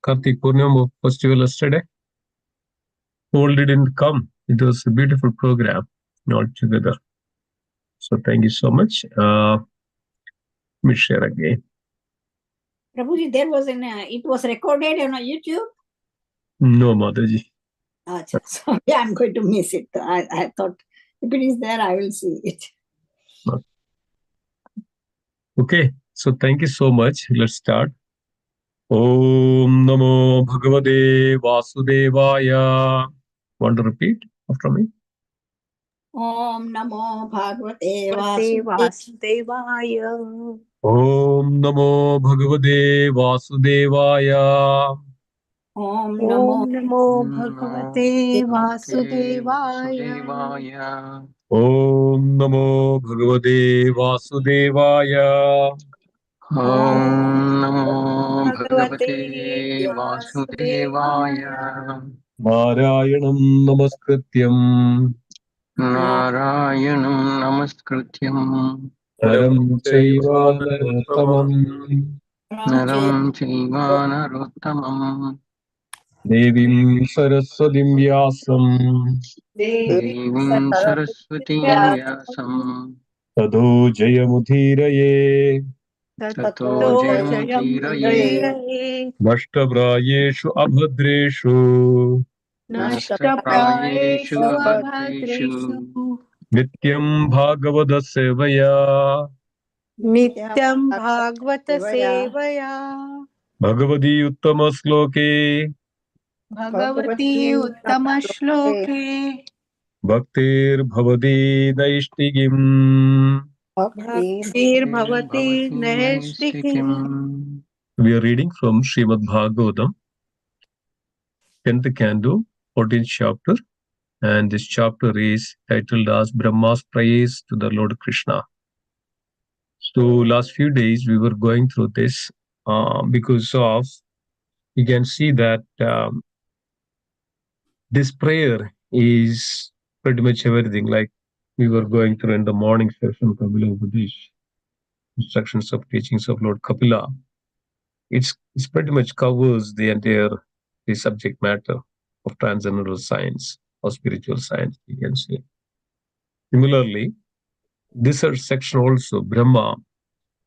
Kartik Purnima festival yesterday. All didn't come. It was a beautiful program altogether. So thank you so much. Let me share again. Prabhuji, it was recorded on YouTube? No, Mataji. So yeah, I'm going to miss it. I thought if it is there, I will see it. Okay, so thank you so much. Let's start. Om Namo Bhagavate Vasudevaya. Want to repeat after me? Om Namo Bhagavate Vasudevaya. Om Namo Bhagavate Vasudevaya. Om Om Namo Namo Bhagavate Vasudevaya. Om Namo Bhagavate Vasudevaya. Om Namo Bhagavate Vasudevaya. Narayanam Namaskrityam Narayanam Namaskrityam Naram Chaiva Narottamam Naram Chaiva Narottamam Devim Saraswatim Vyasam Devim Saraswatim Vyasam Tado Jayamudhiraye Tato Jayamudiraye Nashtavrayeshu Abhadreshu Nashtaprayeshu Abhadreshu Nityam Bhagavada Sevaya Nityam Bhagavata Sevaya Bhagavadi Uttama Sloke Bhagavati Uttama Shloke Bhaktir Bhavadi Naishtigim. Bhaktir Bhavati Naishtikim. We are reading from Srimad Bhagavatam, 10th canto, 14th chapter, and this chapter is titled as Brahma's Praise to the Lord Krishna. So last few days we were going through this because of, you can see that this prayer is pretty much everything, like we were going through in the morning session, Kapila Upadesh, instructions of teachings of Lord Kapila. It's pretty much covers the entire the subject matter of transcendental science or spiritual science, you can say. Similarly, this section also, Brahma,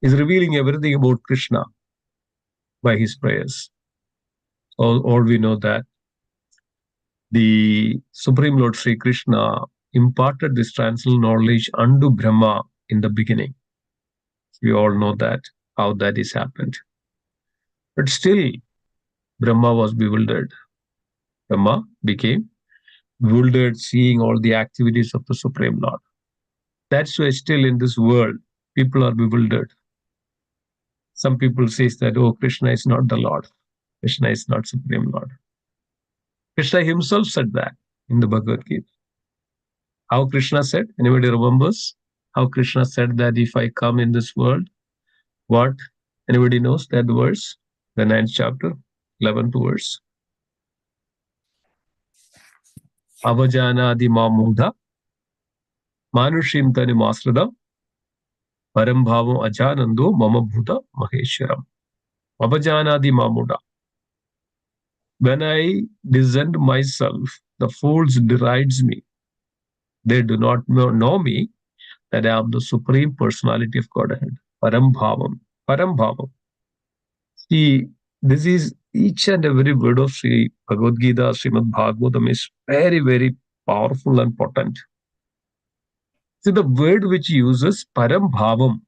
is revealing everything about Krishna by his prayers. All we know that the Supreme Lord Sri Krishna imparted this transcendental knowledge unto Brahma in the beginning. We all know that, how that is happened. But still, Brahma was bewildered. Brahma became bewildered seeing all the activities of the Supreme Lord. That's why still in this world, people are bewildered. Some people say that, oh, Krishna is not the Lord. Krishna is not Supreme Lord. Krishna himself said that in the Bhagavad Gita. How Krishna said? Anybody remembers? How Krishna said that if I come in this world, what? Anybody knows that verse? The 9th chapter, 11th verse. Avajanadi mamudha manushim tani masrada param bhavam ajanando mama bhuta maheshwaram. Avajanadi mamuda. When I descend myself, the fools derides me. They do not know me, that I am the Supreme Personality of Godhead. Param bhavam. Param bhavam. See, this is each and every word of Sri Bhagavad Gita, Srimad Bhagavatam is very, very powerful and potent. See, the word which uses param bhavam.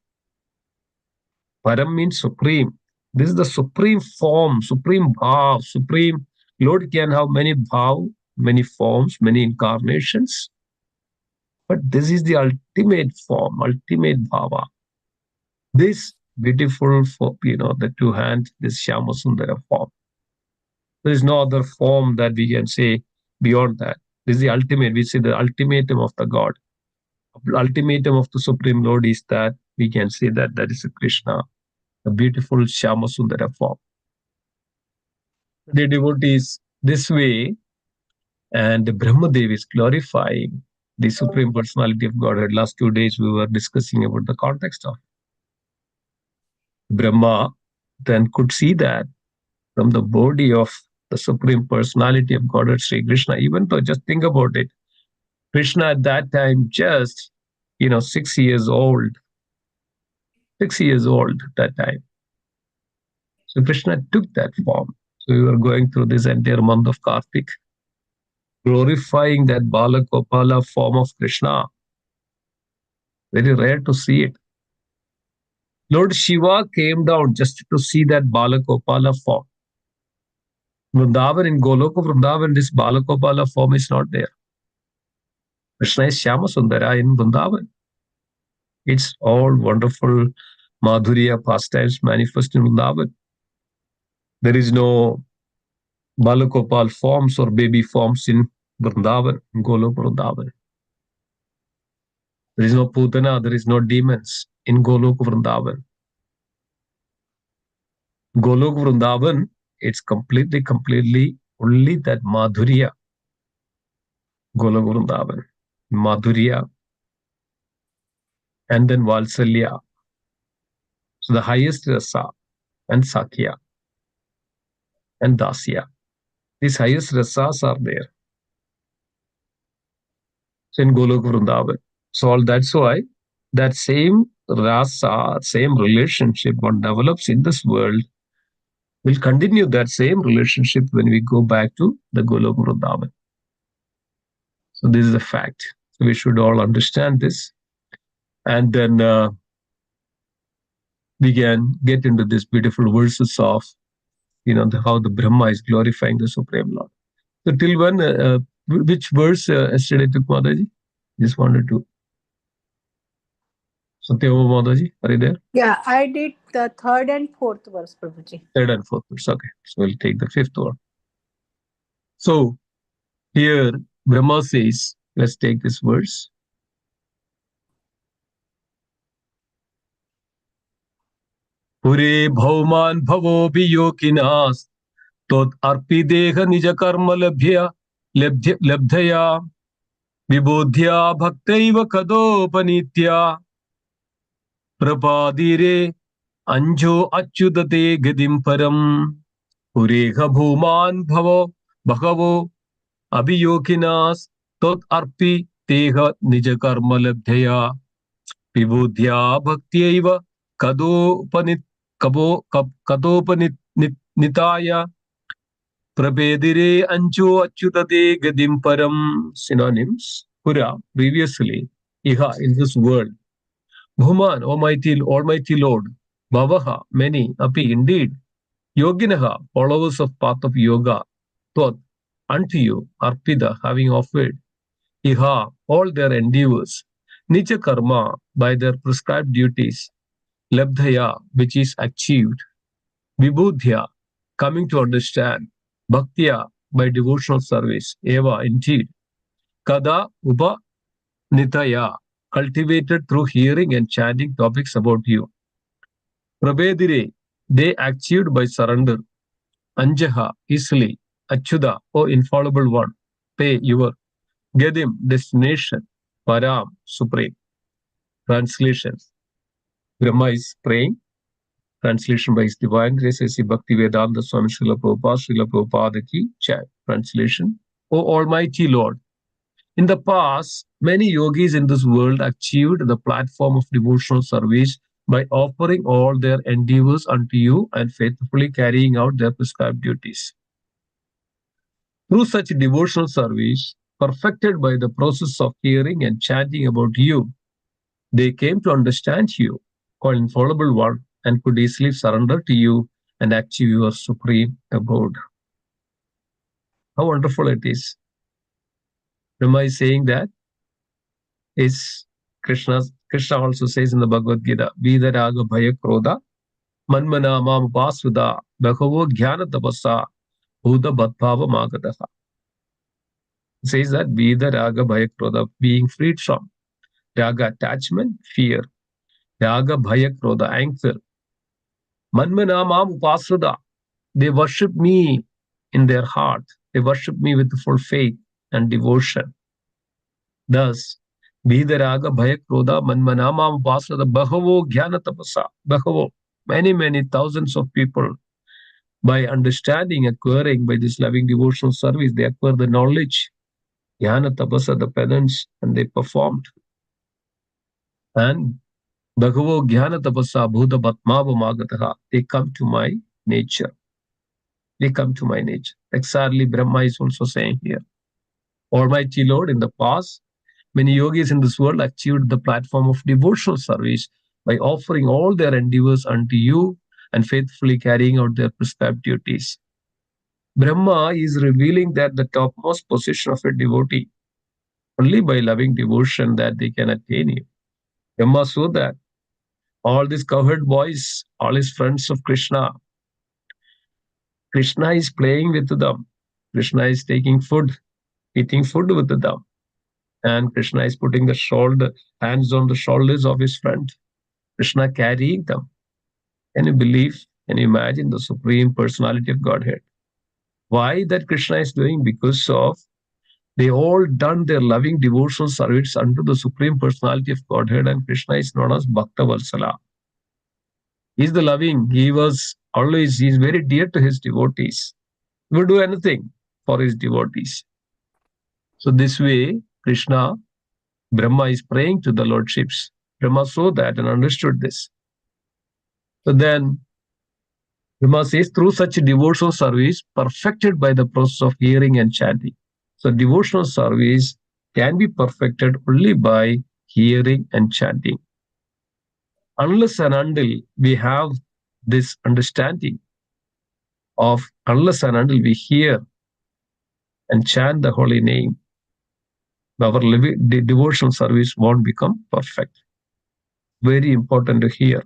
Param means supreme. This is the supreme form, supreme bhav, supreme. Lord can have many bhav, many forms, many incarnations. But this is the ultimate form, ultimate bhava. This beautiful, the two hands, this Shyama Sundara form. There is no other form that we can say beyond that. This is the ultimate. We say the ultimatum of the God. Ultimatum of the Supreme Lord is that we can say that that is a Krishna, a beautiful Shyama Sundara form. The devotees this way, and Brahmadev is glorifying the Supreme Personality of Godhead. Last 2 days we were discussing about the context of Brahma, then could see that from the body of the Supreme Personality of Godhead Sri Krishna. Even though, just think about it, Krishna at that time just 6 years old, 6 years old at that time. So Krishna took that form. So we were going through this entire month of Kartik, glorifying that Balagopala form of Krishna. Very rare to see it. Lord Shiva came down just to see that Balagopala form. Vrindavan, in Goloka Vrindavan, this Balagopala form is not there. Krishna is Shyama Sundara in Vrindavan. It's all wonderful Madhurya pastimes manifest in Vrindavan. There is no Balagopal forms or baby forms in Vrindavan, in Goloka Vrindavan. There is no Putana, there is no demons in Goloka Vrindavan. Goloka Vrindavan, it's completely only that Madhurya. Goloka Vrindavan, Madhurya, and then Valsalya. So the highest rasa and Sakya and Dasya. These highest rasas are there. So in Goloka Vrindavan. So all that's why that same rasa, same relationship, what develops in this world, will continue that same relationship when we go back to the Goloka Vrindavan. So this is a fact. So we should all understand this. And then we can get into these beautiful verses of, how the Brahma is glorifying the Supreme Lord. So till when, which verse yesterday took Mataji? Just wanted to. Satyama Mataji, are you there? Yeah, I did the third and fourth verse, Prabhuji. Third and fourth verse, okay. So we'll take the fifth one. So here Brahma says, let's take this verse. Pure bhauman bhavo biyokinas tot arpideha nija karma labdhaya vibodhya bhaktaiva kadopanitya prapadire anjo achyudate gadim param pureha bhuman bhavo abhiyokinas tot arpi teha nija karma labdhaya vibodhya bhaktaiva kadopanitaya prabedire ancho achyutate gadim param. Synonyms. Pura, previously, iha, in this world. Bhuman, Almighty Lord. Bhavaha, many. Api, indeed. Yoginaha, followers of path of yoga. Tvat, unto you. Arpida, having offered. Iha, all their endeavors. Nicha karma, by their prescribed duties. Labdhaya, which is achieved. Vibudhya, coming to understand. Bhaktya, by devotional service. Eva, indeed. Kada upa nitaya, cultivated through hearing and chanting topics about you. Prabedire, they achieved by surrender. Anjaha, easily. Achyuda, O infallible one. Pay your. Gadim, destination. Param, supreme. Translation. Brahma is praying. Translation by His Divine Grace A.C. Bhaktivedanta Swami Srila Prabhupada Ki Jai. Translation. O Almighty Lord, in the past, many yogis in this world achieved the platform of devotional service by offering all their endeavors unto you and faithfully carrying out their prescribed duties. Through such devotional service, perfected by the process of hearing and chanting about you, they came to understand you, called Infallible One, and could easily surrender to you and achieve your supreme abode. How wonderful it is. Brahma is saying that is Krishna also says in the Bhagavad Gita, Vida Raga Bhaya Krodha, Manmana Mam Vasudha, Bhagavo Jnana Tapasa, Bhuta Bhatbhava Magadaha. Says that Vida Raga Bhaya Krodha, being freed from Raga, attachment, fear, Raga Bhaya Krodha, anger. Manmana Mam Vasudha, they worship me in their heart. They worship me with full faith and devotion. Thus, Vidaraga Bhaya Krodha Manmanama Vasada Bahavo Jnana Tapasa. Bahavo, many thousands of people By understanding, acquiring by this loving devotional service, they acquire the knowledge, jnana, tapasa, the penance, and they performed. And Bhagavo Jnana Tapasa Bhuta Batmava Magataha, they come to my nature. They come to my nature. Exactly, Brahma is also saying here. Almighty Lord, in the past, many yogis in this world achieved the platform of devotional service by offering all their endeavors unto you and faithfully carrying out their prescribed duties. Brahma is revealing that the topmost position of a devotee only by loving devotion that they can attain you. Brahma saw that all these cowherd boys, all his friends of Krishna, Krishna is playing with them. Krishna is taking food, eating food with them. And Krishna is putting the hands on the shoulders of his friend. Krishna carrying them. Can you believe? Can you imagine the Supreme Personality of Godhead? Why that Krishna is doing? Because of they all done their loving devotional service unto the Supreme Personality of Godhead, and Krishna is known as Bhakta Valsala. He's the loving. He was always, he's very dear to his devotees. He would do anything for his devotees. So this way, Krishna, Brahma is praying to the lordships. Brahma saw that and understood this. So then Brahma says, through such devotional service, perfected by the process of hearing and chanting. So devotional service can be perfected only by hearing and chanting. Unless and until we have this understanding of, unless and until we hear and chant the holy name, our devotional service won't become perfect. Very important to hear.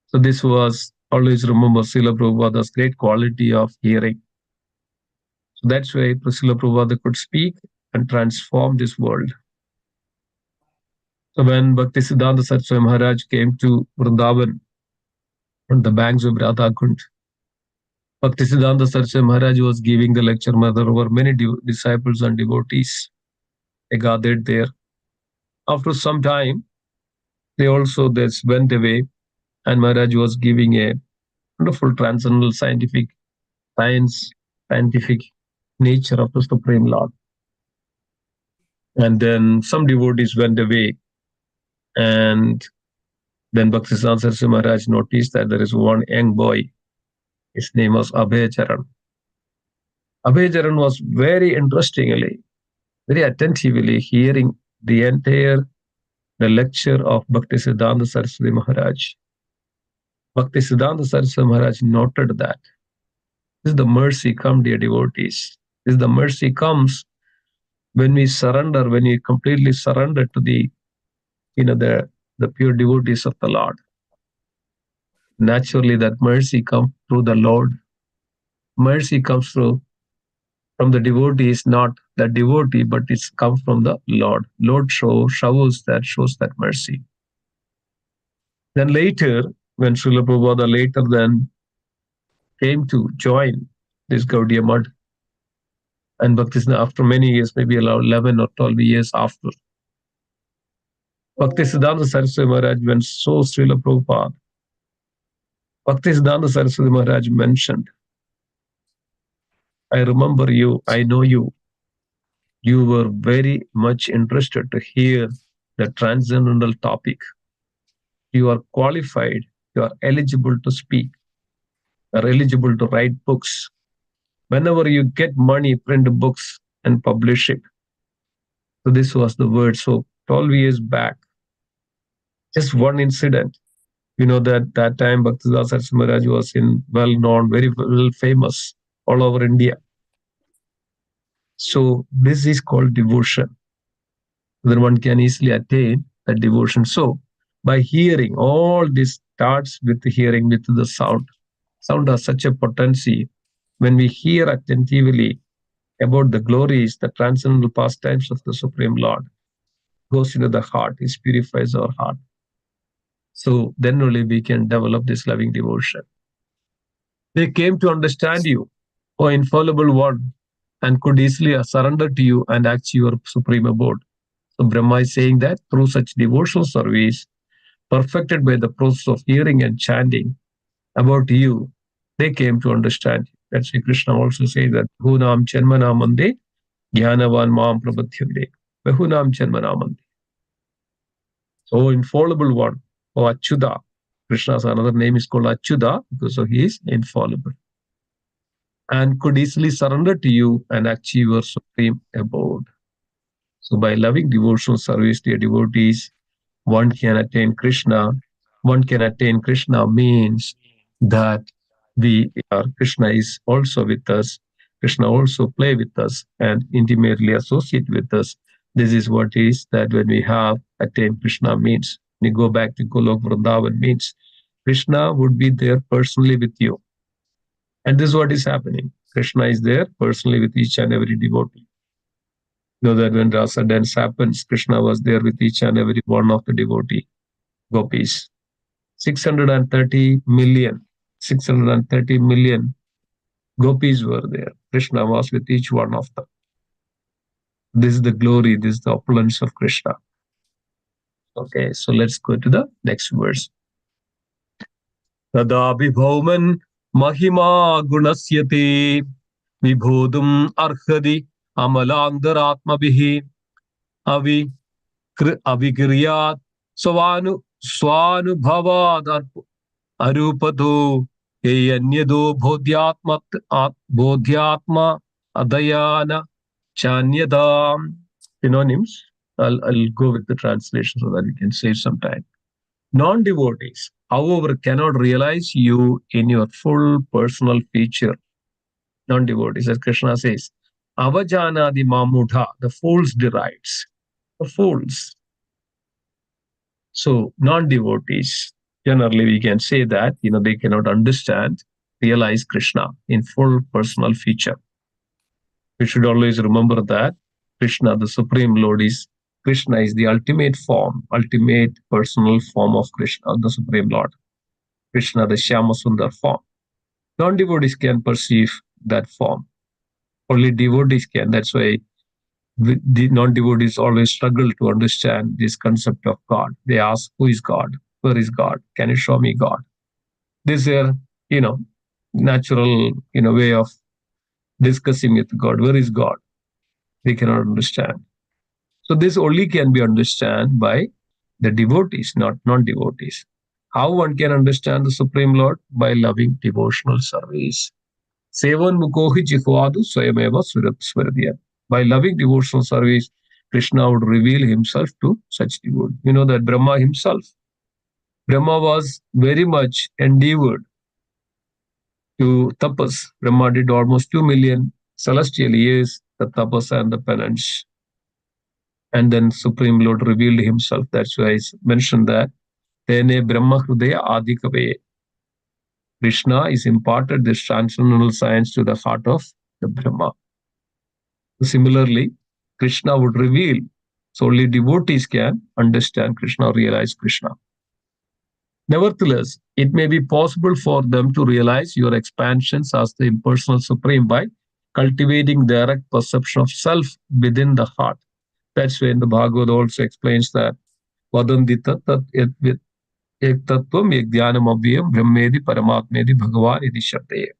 So this was, always remember Srila Prabhupada's great quality of hearing. So that's why Srila Prabhupada could speak and transform this world. So when Bhaktisiddhanta Saraswati Maharaj came to Vrindavan on the banks of Radha Kund, Bhaktisiddhanta Saraswati Maharaj was giving the lecture. There were many disciples and devotees. They gathered there. After some time, they also went away, and Maharaj was giving a wonderful transcendental scientific nature of the Supreme Lord. And then some devotees went away, and then Bhaktisiddhanta Saraswati Maharaj noticed that there is one young boy. His name was Abhayacharan. Abhayacharan was very interestingly, very attentively hearing the entire lecture of Bhaktisiddhanta Saraswati Maharaj. Bhaktisiddhanta Saraswati Maharaj noted that this is the mercy come, dear devotees. This is the mercy comes when we surrender, when we completely surrender to the pure devotees of the Lord. Naturally, that mercy comes through the Lord. Mercy comes through from the devotee, is not the devotee, but it's come from the Lord. Lord shows that mercy. Then later, when Srila Prabhupada later then came to join this Gaudiya Mutt, and Bhaktisiddhanta, after many years, maybe about 11 or 12 years after, Bhaktisiddhanta Saraswati Maharaj, when saw Srila Prabhupada, Bhaktisiddhanta Saraswati Maharaj mentioned, I remember you, I know you. You were very much interested to hear the transcendental topic. You are qualified, you are eligible to speak, you are eligible to write books. Whenever you get money, print books and publish it. So this was the word. So 12 years back, just one incident. You know that time Bhaktisiddhanta Saraswati Maharaj was well known, very well famous all over India. So this is called devotion. Then one can easily attain that devotion. So by hearing, all this starts with hearing, with the sound. Sound has such a potency. When we hear attentively about the glories, the transcendental pastimes of the Supreme Lord, goes into the heart, it purifies our heart. So then only we can develop this loving devotion. They came to understand you, O infallible one, and could easily surrender to you and act your supreme abode. So Brahma is saying that through such devotional service, perfected by the process of hearing and chanting about you, They came to understand. That's why Krishna also says that Bahunam Janmanamande Jnanavan Mam Prabhatyande. Bahunam Janmanamande. Oh, infallible one. Oh, Achyuta. Krishna's another name is called Achyuta because of he is infallible and could easily surrender to you and achieve your supreme abode. So, by loving devotional service to your devotees, one can attain Krishna. One can attain Krishna means that we are Krishna is also with us. Krishna also play with us and intimately associate with us. This is what is that when we have attained Krishna means. When you go back to Golok Vrindavan means Krishna would be there personally with you. And this is what is happening. Krishna is there personally with each and every devotee. You know that when rasa dance happens, Krishna was there with each and every one of the devotee gopis. 630 million, 630 million gopis were there. Krishna was with each one of them. This is the glory, this is the opulence of Krishna. Okay, so let's go to the next verse. Tada vibhauman mahima gunasyate vibhodum arhadi amalandaratmabhihi avi avikiryat swanubhavad arupato yanyado bodhyatma adayana chanyadam. Synonyms. I'll go with the translation so that we can save some time. Non-devotees, however, cannot realize you in your full personal feature. Non-devotees, as Krishna says, avajanadi mamudha, the fools derides. The fools. So non-devotees, generally we can say that, they cannot understand, realize Krishna in full personal feature. We should always remember that Krishna, the Supreme Lord, Krishna is the ultimate form, ultimate personal form of Krishna, the Supreme Lord. Krishna, the Shyama Sundar form. Non-devotees can perceive that form. Only devotees can. That's why the non-devotees always struggle to understand this concept of God. They ask, who is God? Where is God? Can you show me God? This is their, natural, way of discussing with God. Where is God? They cannot understand. So this only can be understood by the devotees, not non-devotees. How one can understand the Supreme Lord? By loving devotional service. Sevan mukohi jihvadu swayameva surat. By loving devotional service, Krishna would reveal himself to such devotees. You know that Brahma himself, Brahma was very much endeavored to tapas. Brahma did almost 2 million celestial years, the tapas and the penance. And then Supreme Lord revealed himself. That's why I mentioned that. Tene Brahma Hrudaya Adikave. Krishna is imparted this transcendental science to the heart of the Brahma. Similarly, Krishna would reveal, so only devotees can understand Krishna or realize Krishna. Nevertheless, it may be possible for them to realize your expansions as the impersonal Supreme by cultivating direct perception of self within the heart. That's when the Bhagavad also explains that Vadanti tat ek tattvam ek dhyanam avyam brahmedi paramatmedi bhagavan iti shabdaya.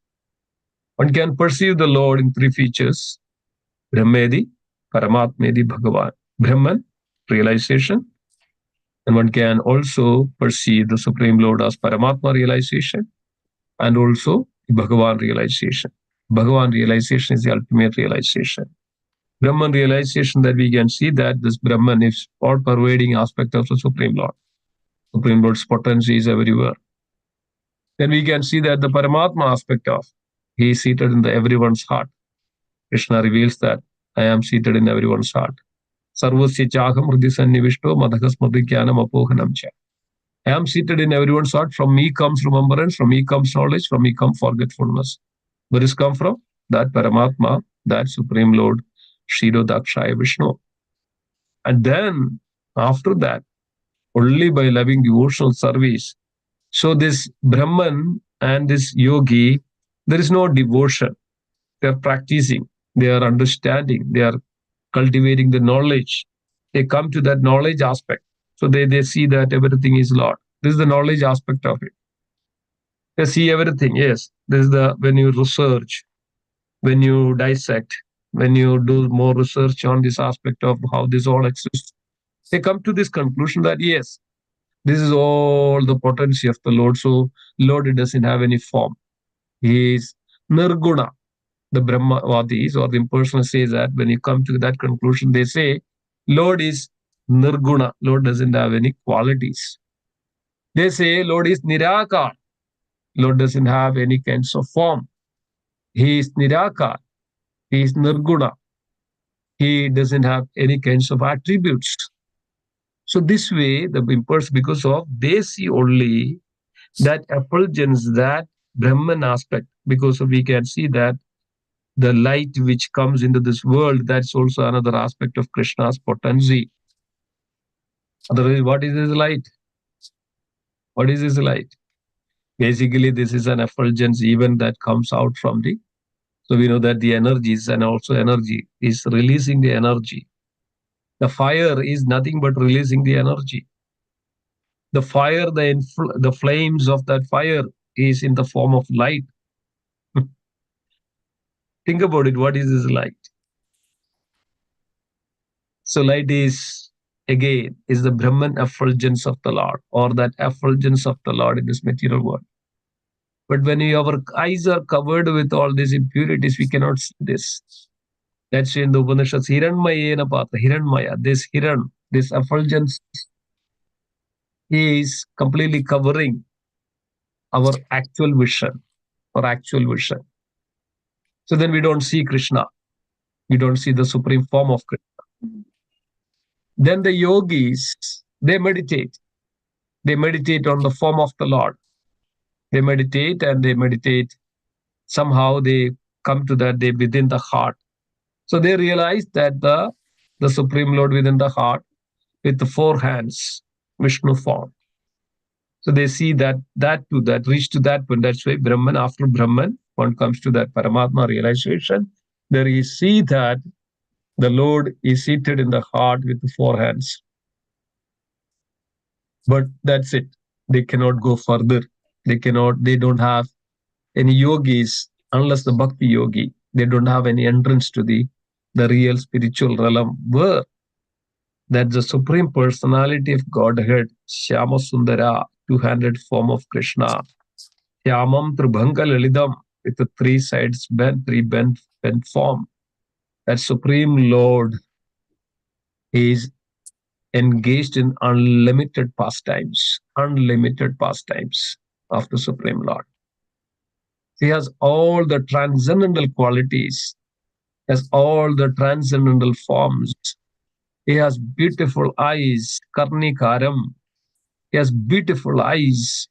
One can perceive the Lord in three features: Brahmedi, Paramatmedi, Bhagavan. Brahman, realization. And one can also perceive the Supreme Lord as Paramatma realization and also Bhagavan realization. Bhagavan realization is the ultimate realization. Brahman realization, that we can see that this Brahman is all-pervading aspect of the Supreme Lord. Supreme Lord's potency is everywhere. Then we can see that the Paramatma aspect of, he is seated in everyone's heart. Krishna reveals that I am seated in everyone's heart. Sarvasya chaham hridi sannivishto madhakas madhikyanam apohanam cha. I am seated in everyone's heart. From me comes remembrance, from me comes knowledge, from me comes forgetfulness. Where is come from? That Paramatma, that Supreme Lord, Shiro Dakshaya Vishnu. And then, after that, only by loving devotional service. So this Brahman and this yogi, there is no devotion. They are practicing, they are understanding, they are cultivating the knowledge. They come to that knowledge aspect. So they see that everything is Lord. This is the knowledge aspect of it. They see everything. Yes, this is the when you research, when you dissect, when you do more research on this aspect of how this all exists, they come to this conclusion that yes, this is all the potency of the Lord. So Lord doesn't have any form. He is nirguna. The Brahmavadis or the impersonal says that when you come to that conclusion, they say Lord is nirguna. Lord doesn't have any qualities. They say Lord is nirakar. Lord doesn't have any kinds of form. He is nirakar. He is nirguna. He doesn't have any kinds of attributes. So this way, the impersonal, because of they see only that effulgence, that Brahman aspect, because we can see that the light which comes into this world, that's also another aspect of Krishna's potency. Otherwise, what is his light? What is his light? Basically, this is an effulgence even that comes out from the. So we know that the energies and also energy is releasing the energy. The fire is nothing but releasing the energy. The fire, the flames of that fire is in the form of light. Think about it. What is this light? So light is again is the Brahman effulgence of the Lord, or that effulgence of the Lord in this material world. But when our eyes are covered with all these impurities, we cannot see this. That's in the Upanishads. Hiranmayena patra, Hiranmaya. This Hiran, this effulgence is completely covering our actual vision or actual vision. So then we don't see Krishna. We don't see the supreme form of Krishna. Then the yogis, they meditate. They meditate on the form of the Lord. They meditate and they meditate. Somehow they come to that, they within the heart. So they realize that the Supreme Lord within the heart with the four hands, Vishnu form. So they see that to that reach to that point. That's why Brahman, after Brahman, one comes to that Paramatma realization. There you see that the Lord is seated in the heart with the four hands. But that's it. They cannot go further. They don't have any yogis unless the bhakti yogi. They don't have any entrance to the real spiritual realm where that the supreme personality of Godhead, Shyama Sundara, two-handed form of Krishna, Shyamam Tribhanga Lilidam, with the three sides bent, bent form. That supreme Lord is engaged in unlimited pastimes of the Supreme Lord. He has all the transcendental qualities, has all the transcendental forms. He has beautiful eyes, Karnikaram. He has beautiful eyes,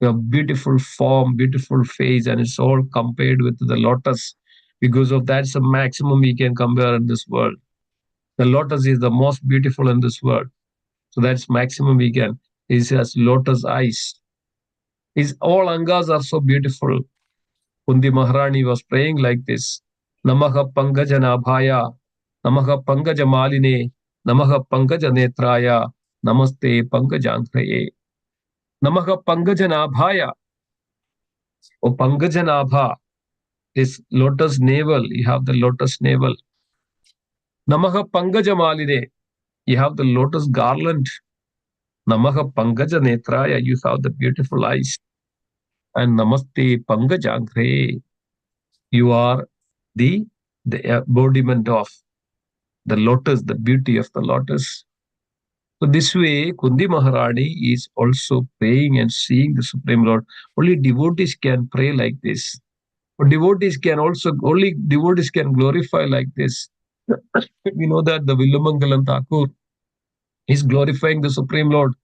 a beautiful form, beautiful face, and it's all compared with the lotus. Because of that's the maximum we can compare in this world. The lotus is the most beautiful in this world. So that's maximum we can. He has lotus eyes. His all angas are so beautiful. Kundi Maharani was praying like this. Namaha Pankaja Nabhaya, Namaha Pankaja Maline, Namaha Pankaja Netraya, Namaste Pankajankraye. Namaha Pankaja Nabhaya. O Pankaja Nabha is lotus navel. You have the lotus navel. Namaha Pankaja Maline. You have the lotus garland. Namaha Pankaja Netraya. You have the beautiful eyes. And Namaste Pankajankre. You are the embodiment of the lotus, the beauty of the lotus. So this way, Kundi Maharani is also praying and seeing the Supreme Lord. Only devotees can pray like this. But only devotees can glorify like this. We know that the Villamangalam Thakur is glorifying the Supreme Lord.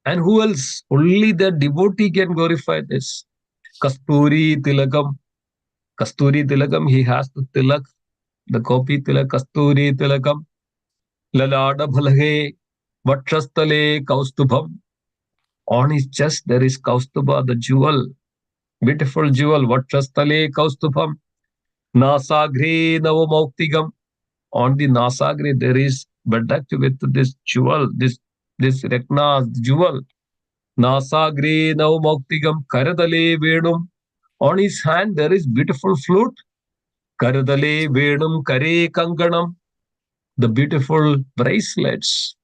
And who else? Only the devotee can glorify this. Kasturi Tilakam. Kasturi Tilakam, he has the tilak, the Gopi Tilak, Kasturi Tilakam. Lalada Bhalage, Vatshastale Kaustubham. On his chest there is Kaustuba, the jewel, beautiful jewel. Vatshastale Kaustubham. Nasagre Navamauktigam. On the Nasagre there is bedecked with this jewel, this Rekna's jewel. Nasagre Navmoktigam Karadale Vedum. On his hand there is beautiful flute. Karadale Vedum Kare Kanganam. The beautiful bracelets.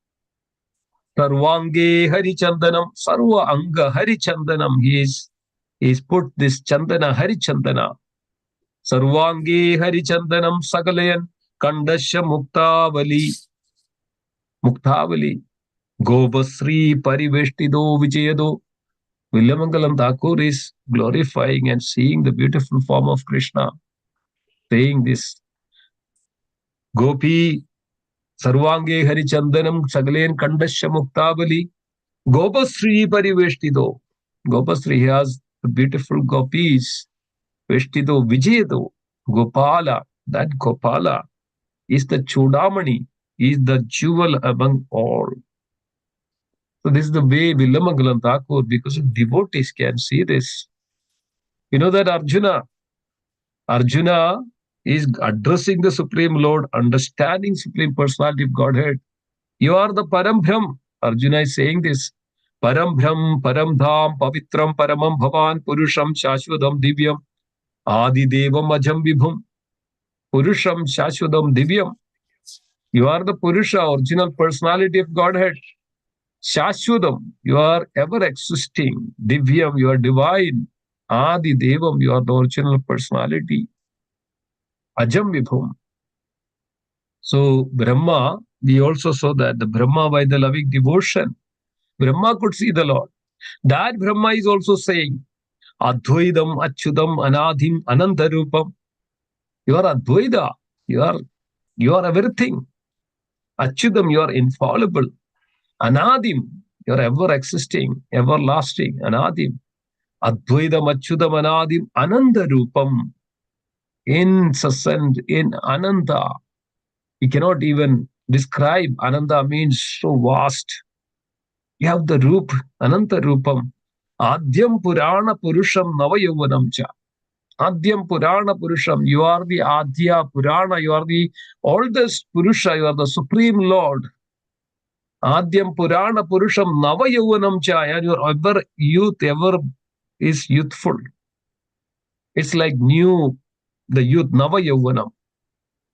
Sarvange Harichandanam. Sarva Anga Harichandanam. He's put this Chandana Harichandana. Sarvange Harichandanam Sagalayan. Kandasya Muktavali. Gobasri Pariveshtido Vijayado. Villamangalam Thakur is glorifying and seeing the beautiful form of Krishna, saying this. Gopi Sarvange Harichandanam Sagalen Kandasya Muktavali Gopasri Pariveshtido. Gopasri has the beautiful gopis. Veshtido Vijayado. Gopala. That Gopala is the Chudamani, is the jewel among all. So this is the way Villamangalam Thakur, because of devotees, can see this. You know that Arjuna is addressing the Supreme Lord, understanding Supreme Personality of Godhead. You are the Param Brahm. Arjuna is saying this. Param Brahm, Param Dham, Pavitram, Paramam Bhavan, Purusham, Shashwadam, Divyam, Adi Devam, Ajam Vibhum, Purusham, Shashwadam, Divyam. You are the Purusha, original personality of Godhead. Shashwadam, you are ever existing. Divyam, you are divine. Adi Devam, you are the original personality. Ajam Vibhum. So Brahma, we also saw that the Brahma, by the loving devotion, Brahma could see the Lord. That Brahma is also saying, Advaidam, Achyudam, Anadhim, Anantarupam. You are Advaida. You are everything. Achyudam, you are infallible. Anadim, you are ever existing, everlasting. Anadim. Advaidam, Achyudam, Anadim, Anantarupam. Incessant, in Ananda. We cannot even describe. Ananda means so vast. You have the Roop, Ananta Rupam. Adyam Purana Purusham Navayovanam cha. Adyam Purana Purusham. You are the Adya Purana. You are the oldest Purusha. You are the Supreme Lord. Adyam Purana Purusham Navayovanam cha. And your ever youth ever is youthful. It's like new, the youth, Navayovanam.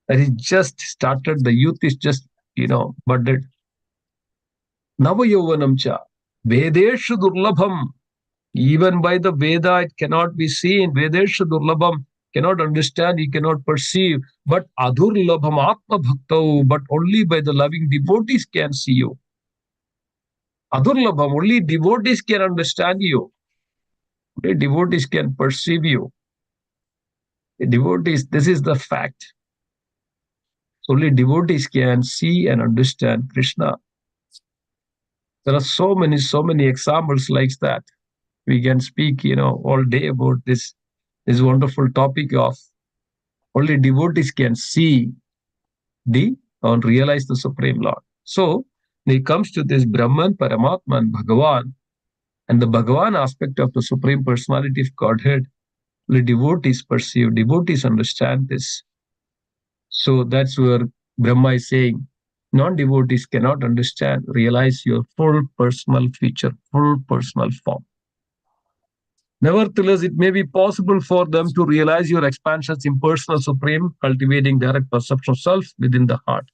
That is just started. The youth is just, budded. Navayovanam cha. Vedeshu Durlabham. Even by the Veda, it cannot be seen. Vedeshu Durlabham, cannot understand, you cannot perceive. But Adurlabham Atma Bhaktau, but only by the loving devotees can see you. Adurlabham, only devotees can understand you. Only devotees can perceive you. The devotees, this is the fact. Only devotees can see and understand Krishna. There are so many examples like that. We can speak, all day about this wonderful topic of only devotees can see or realize the Supreme Lord. So when it comes to this Brahman, Paramatma, and Bhagavan, and the Bhagavan aspect of the Supreme Personality of Godhead, only devotees perceive, devotees understand this. So that's where Brahma is saying, non-devotees cannot understand, realize your full personal feature, full personal form. Nevertheless, it may be possible for them to realize your expansions impersonal supreme, cultivating direct perception of self within the heart.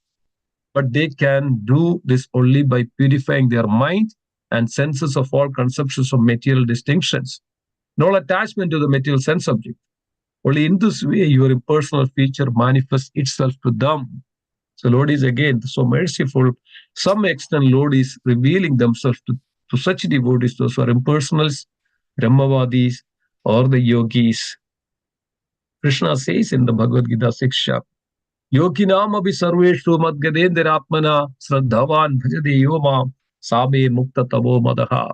But they can do this only by purifying their mind and senses of all conceptions of material distinctions, no attachment to the material sense object. Only in this way your impersonal feature manifests itself to them. So Lord is again so merciful. Some extent Lord is revealing themselves to such devotees, those who are impersonals, Brahmavadis, or the yogis. Krishna says in the Bhagavad Gita Siksha, Yoginam abhi sarveshu madgadendiratmana sraddhavan bhajade yomam same mukta tavo madaha.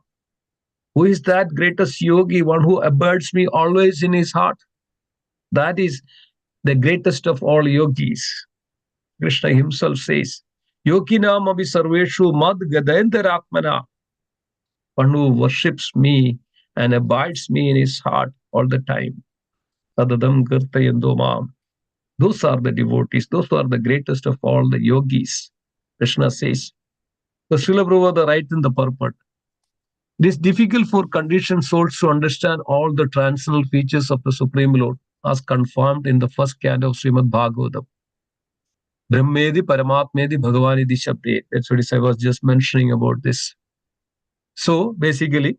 Who is that greatest yogi, one who abides me always in his heart? That is the greatest of all yogis. Krishna himself says, Yoginam abhi sarveshu madgadendiratmana. One who worships me and abides me in his heart all the time. Tadadam kirtayando mam. Those are the devotees. Those are the greatest of all the yogis. Krishna says. So Srila Prabhupada writes in the purport, It is difficult for conditioned souls to understand all the transcendental features of the Supreme Lord, as confirmed in the first canto of Srimad Bhagavatam. Brahmedi Paramatmedi Bhagavani Shabde. That's what I was just mentioning about this. So basically,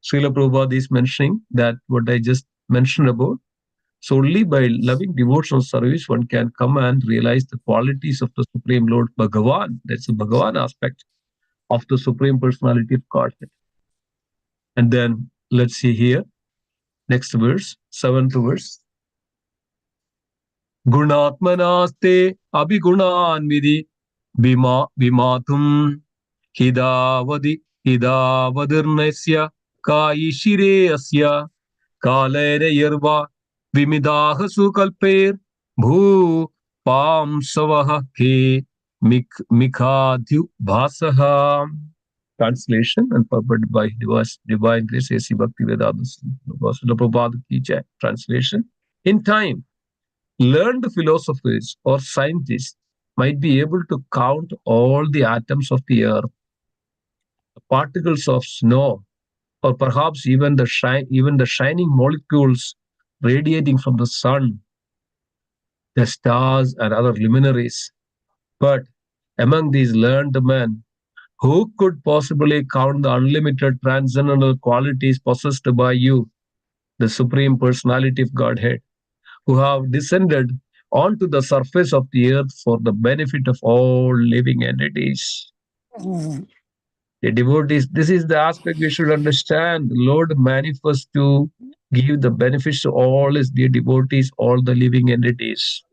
Srila Prabhupada is mentioning that what I just mentioned about. So only by loving devotional service one can come and realize the qualities of the Supreme Lord Bhagavan. That's the Bhagavan aspect of the Supreme Personality of Godhead. And then let's see here, next verse, seventh verse. Gunatmanaste abhigunan vidhi vimatum hidavadirnasya kaishire asya kalere yerva vimidaha sukalper bhu pam savaha ke mikhadhu bhasaha. Translation and purported by Divine Grace A.C. Bhaktivedanta Swami Prabhupada Ki Jai. Translation. In time, learned philosophers or scientists might be able to count all the atoms of the earth, the particles of snow, or perhaps even the shining molecules radiating from the sun, the stars, and other luminaries. But among these learned men, who could possibly count the unlimited transcendental qualities possessed by you, the Supreme Personality of Godhead, who have descended onto the surface of the earth for the benefit of all living entities? The devotees, this is the aspect we should understand. The Lord manifests to give the benefits to all his dear devotees, all the living entities.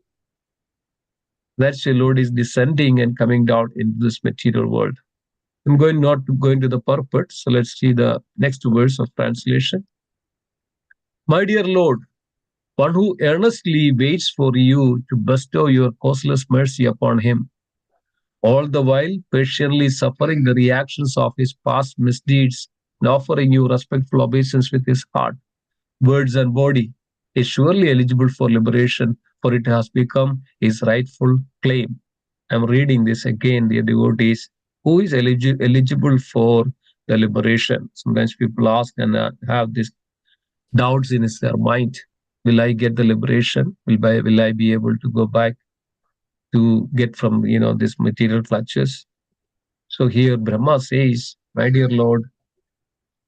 That's the Lord is descending and coming down into this material world. I'm going not to go into the purport, so let's see the next verse of translation. My dear Lord, one who earnestly waits for you to bestow your causeless mercy upon him, all the while patiently suffering the reactions of his past misdeeds and offering you respectful obeisance with his heart, words, and body, is surely eligible for liberation, for it has become his rightful claim. I'm reading this again, dear devotees. Who is eligible for the liberation? Sometimes people ask and have these doubts in their mind. Will I get the liberation? Will I be able to go back to get from this material clutches? So here Brahma says, my dear Lord,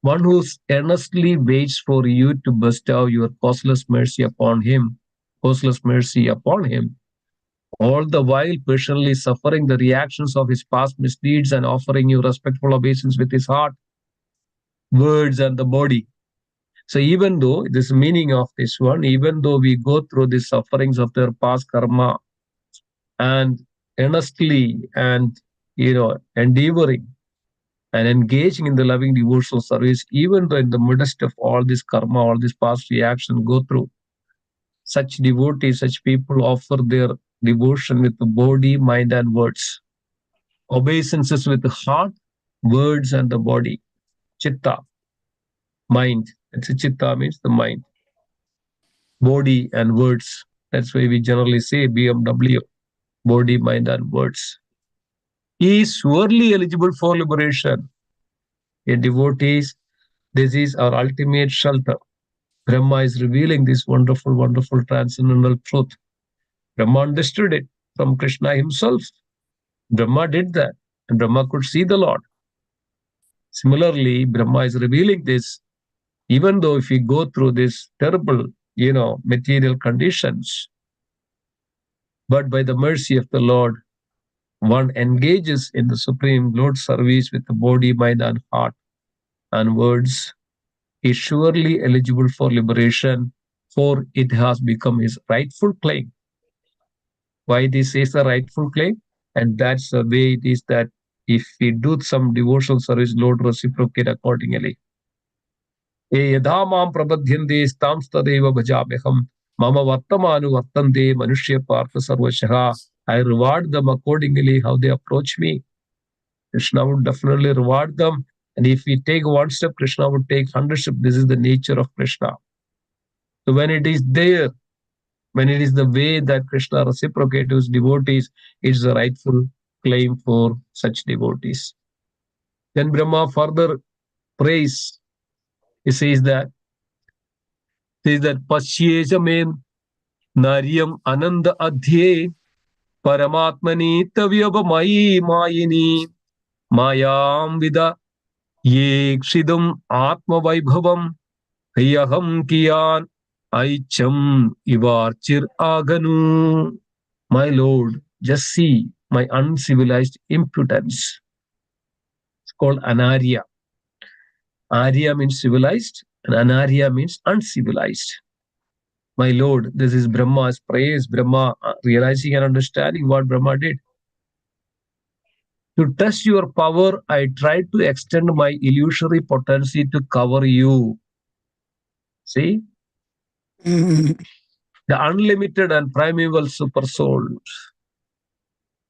one who earnestly waits for you to bestow your causeless mercy upon him, all the while patiently suffering the reactions of his past misdeeds and offering you respectful obeisance with his heart, words, and the body. So even though this meaning of this one, even though we go through the sufferings of their past karma and earnestly and endeavoring and engaging in the loving devotional service, even though in the midst of all this karma, all this past reaction go through, such devotees, such people offer their devotion with the body, mind, and words. Obeisances with the heart, words, and the body. Chitta, mind. That's a chitta means the mind. Body and words. That's why we generally say BMW, body, mind, and words. He is surely eligible for liberation. A devotees, this is our ultimate shelter. Brahma is revealing this wonderful, wonderful transcendental truth. Brahma understood it from Krishna himself. Brahma did that, and Brahma could see the Lord. Similarly, Brahma is revealing this, even though if we go through this terrible, material conditions, but by the mercy of the Lord, one engages in the Supreme Lord's service with the body, mind, and heart and words, is surely eligible for liberation, for it has become his rightful claim. Why this is a rightful claim? And that's the way it is that if we do some devotional service, Lord reciprocate accordingly. यथा मां प्रबध्यन्ते स्तांस्तदेव भजाम्यहम् मम वर्तमानुवर्तन्ते मनुष्य पार्थ सर्वशः. I reward them accordingly how they approach me. Krishna would definitely reward them. And if we take one step, Krishna would take 100 steps. This is the nature of Krishna. So when it is there, when it is the way that Krishna reciprocates his devotees, it's the rightful claim for such devotees. Then Brahma further praise. He says that Pashyejamem Naryam Ananda Adhye Paramatmani Tavyabamayi Mayini Mayam Vida Yekshidam Atma Vaibhavam Hayaham Kiyan Aicham Ivarchir Aganu. My Lord, just see my uncivilized impudence. It's called Anarya. Arya means civilized, and Anarya means uncivilized. My Lord, this is Brahma's praise. Brahma realizing and understanding what Brahma did. To test your power, I tried to extend my illusory potency to cover you. See? Mm. The unlimited and primeval supersouls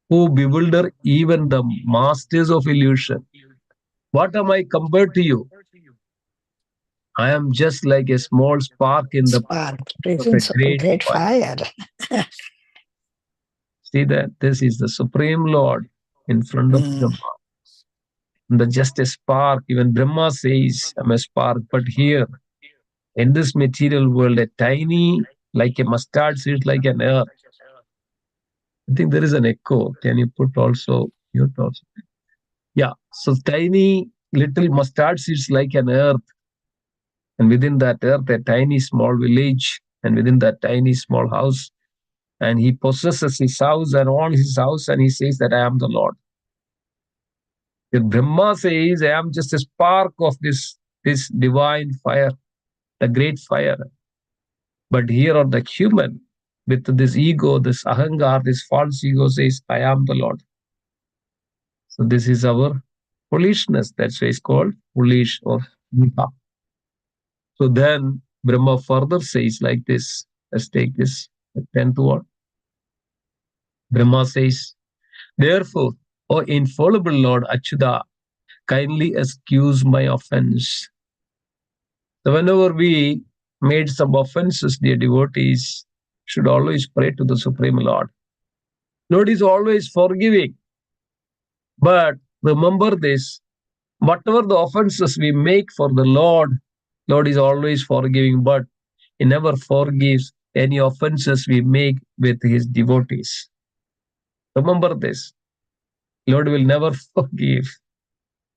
who bewilder even the masters of illusion. What am I compared to you? I am just like a small spark in the Spark, of a presence of a great great fire. fire. See that this is the Supreme Lord in front of Mm. Brahma. The just a spark. Even Brahma says, I'm a spark. But here, in this material world, a tiny, like a mustard seed, like an earth. I think there is an echo. Can you put also mute also? Yeah. So tiny little mustard seeds like an earth, and within that earth, a tiny small village, and within that tiny small house, and he possesses his house and owns his house, and he says that I am the Lord. The Brahma says, I am just a spark of this divine fire, the great fire. But here are the human with this ego, this ahangar, this false ego says, I am the Lord. So this is our foolishness. That's why it's called foolish or miha. So then Brahma further says like this. Let's take this 10th word. Brahma says, therefore, O infallible Lord Achyuta, kindly excuse my offense. So whenever we made some offenses, dear devotees, should always pray to the Supreme Lord. Lord is always forgiving. But remember this, whatever the offenses we make for the Lord, Lord is always forgiving, but He never forgives any offenses we make with His devotees. Remember this. Lord will never forgive.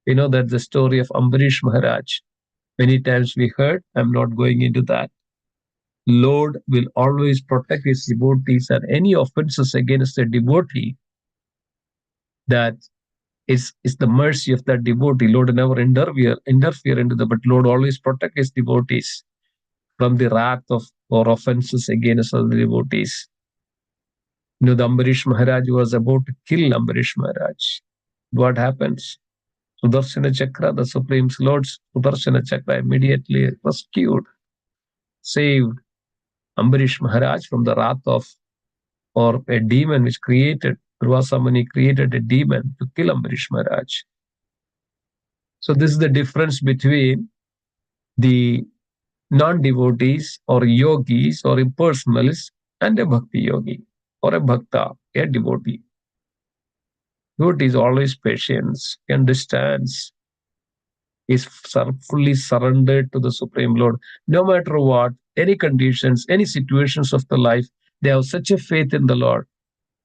We know that the story of Ambarish Maharaj. Many times we heard, I'm not going into that. Lord will always protect his devotees, and any offenses against a devotee, that is the mercy of that devotee. Lord will never interfere into the, but Lord always protect his devotees from the wrath of or offenses against other devotees. The Ambarish Maharaj was about to kill Ambarish Maharaj. What happens? Sudarshana Chakra, the Supreme Lord's Sudarshana Chakra, immediately rescued, saved Ambarish Maharaj from the wrath of or a demon which created, Durvasa Muni created a demon to kill Ambarish Maharaj. So this is the difference between the non-devotees or yogis or impersonalists and a bhakti yogi or a bhakta, a devotee. Devotee is always patient, he understands, is fully surrendered to the Supreme Lord. No matter what, any conditions, any situations of the life, they have such a faith in the Lord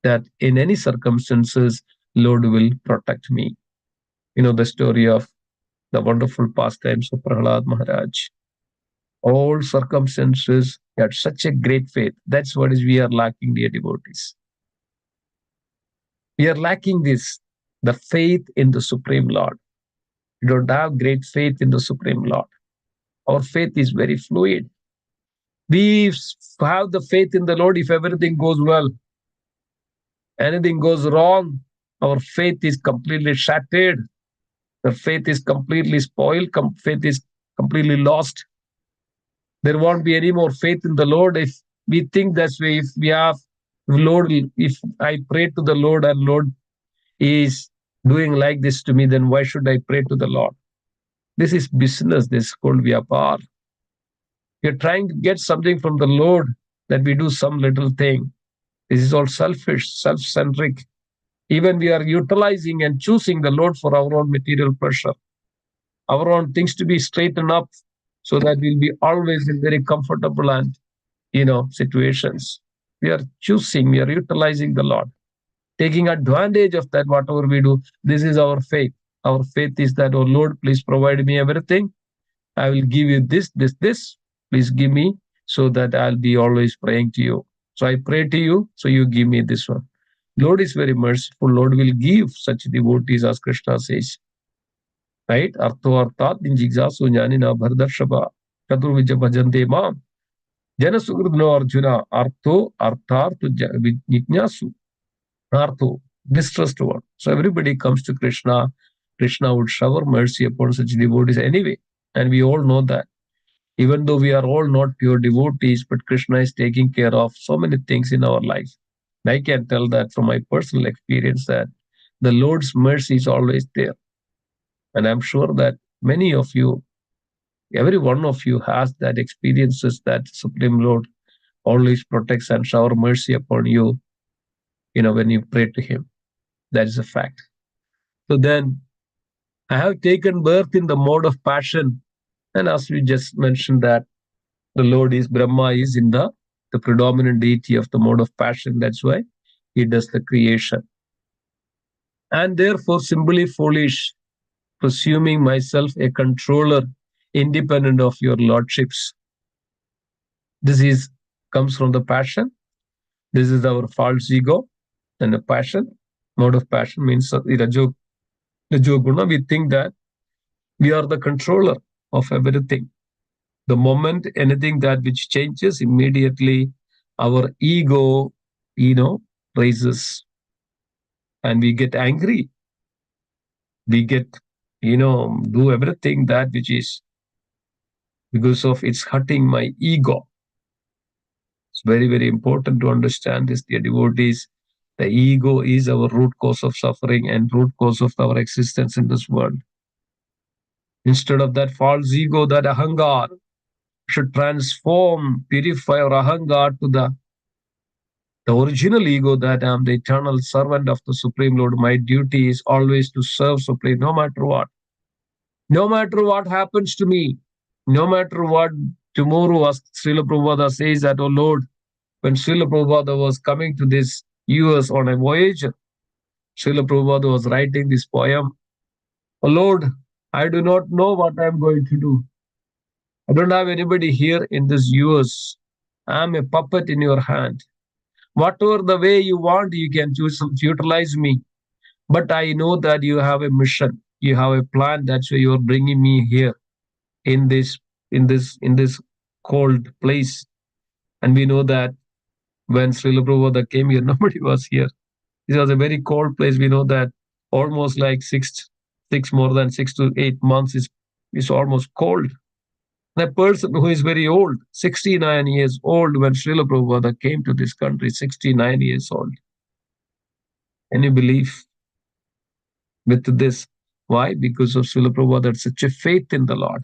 that in any circumstances, Lord will protect me. You know the story of the wonderful pastimes of Prahlad Maharaj. All circumstances, he had such a great faith. That's what is we are lacking, dear devotees. We are lacking this, the faith in the Supreme Lord. We don't have great faith in the Supreme Lord. Our faith is very fluid. We have the faith in the Lord if everything goes well. Anything goes wrong, our faith is completely shattered. The faith is completely spoiled. Faith is completely lost. There won't be any more faith in the Lord if we think that way. If we have Lord, if I pray to the Lord and Lord is doing like this to me, then why should I pray to the Lord? This is business. This is called vyapar. We're trying to get something from the Lord, that we do some little thing. This is all selfish, self-centric. Even we are utilizing and choosing the Lord for our own material pleasure. our own things to be straightened up, so that we'll be always in very comfortable and situations. We are choosing, we are utilizing the Lord, taking advantage of that, whatever we do. This is our faith. Our faith is that, oh Lord, please provide me everything. I will give you this. Please give me, so that I'll be always praying to you. So I pray to you, so you give me this one. Lord is very merciful. Lord will give such devotees, as Krishna says. Right? Artho arthat ninjigsasu jnanina bhardarshava chaturvija bhajante mam. Janasugurno Arjuna artho artharthu jnanasu. Artho, distressed one. So everybody comes to Krishna. Krishna would shower mercy upon such devotees anyway. And we all know that. Even though we are all not pure devotees, but Krishna is taking care of so many things in our life. I can tell that from my personal experience, that the Lord's mercy is always there. And I'm sure that many of you, every one of you has that experiences, that Supreme Lord always protects and shower mercy upon you, when you pray to him. That is a fact. So then, I have taken birth in the mode of passion. And as we just mentioned that the Lord is Brahma, is in the predominant deity of the mode of passion. That's why he does the creation. And therefore, simply foolish, presuming myself a controller independent of your lordships. This is comes from the passion. This is our false ego and the passion. Mode of passion means the rajoguna. We think that we are the controller of everything. The moment anything that which changes, immediately our ego, raises, and we get angry. We get, do everything that which is because of it's hurting my ego. It's very, very important to understand this, dear devotees. The ego is our root cause of suffering and root cause of our existence in this world. Instead of that false ego, that ahangar, should transform, purify our ahangar to the original ego, that I am the eternal servant of the Supreme Lord. My duty is always to serve Supreme, no matter what. No matter what happens to me, no matter what tomorrow, as Srila Prabhupada says that, oh Lord, when Srila Prabhupada was coming to this US on a voyage, Srila Prabhupada was writing this poem. Oh Lord, I do not know what I am going to do. I don't have anybody here in this US. I am a puppet in your hand. Whatever the way you want, you can choose to utilize me. But I know that you have a mission. You have a plan. That's why you are bringing me here in this cold place. And we know that when Srila Prabhupada came here, nobody was here. This was a very cold place. We know that almost like more than 6 to 8 months is almost cold. And a person who is very old, 69 years old, when Srila Prabhupada came to this country, 69 years old. Can you believe with this? Why? Because of Srila Prabhupada had such a faith in the Lord.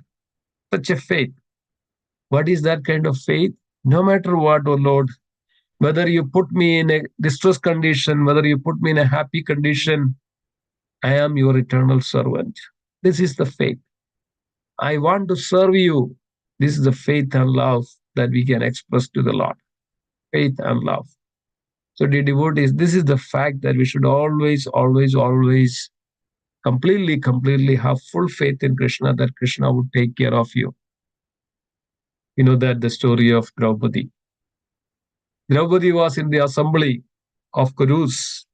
Such a faith. What is that kind of faith? No matter what, oh Lord, whether you put me in a distress condition, whether you put me in a happy condition, I am your eternal servant. This is the faith. I want to serve you. This is the faith and love that we can express to the Lord. Faith and love. So, dear devotees, this is the fact that we should always, always, always completely have full faith in Krishna, that Krishna would take care of you. You know that the story of Draupadi. Draupadi was in the assembly of Kurus.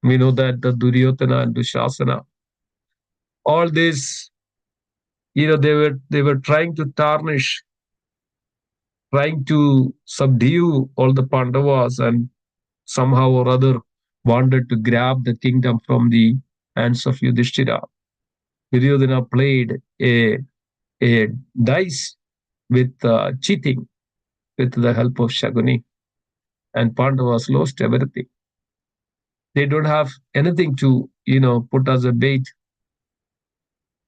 We know that the Duryodhana and Dushasana, all this, they were trying to tarnish, trying to subdue all the Pandavas, and somehow or other wanted to grab the kingdom from the hands of Yudhishthira. Duryodhana played a dice with cheating with the help of Shaguni, and Pandavas lost everything. They don't have anything to, put as a bait,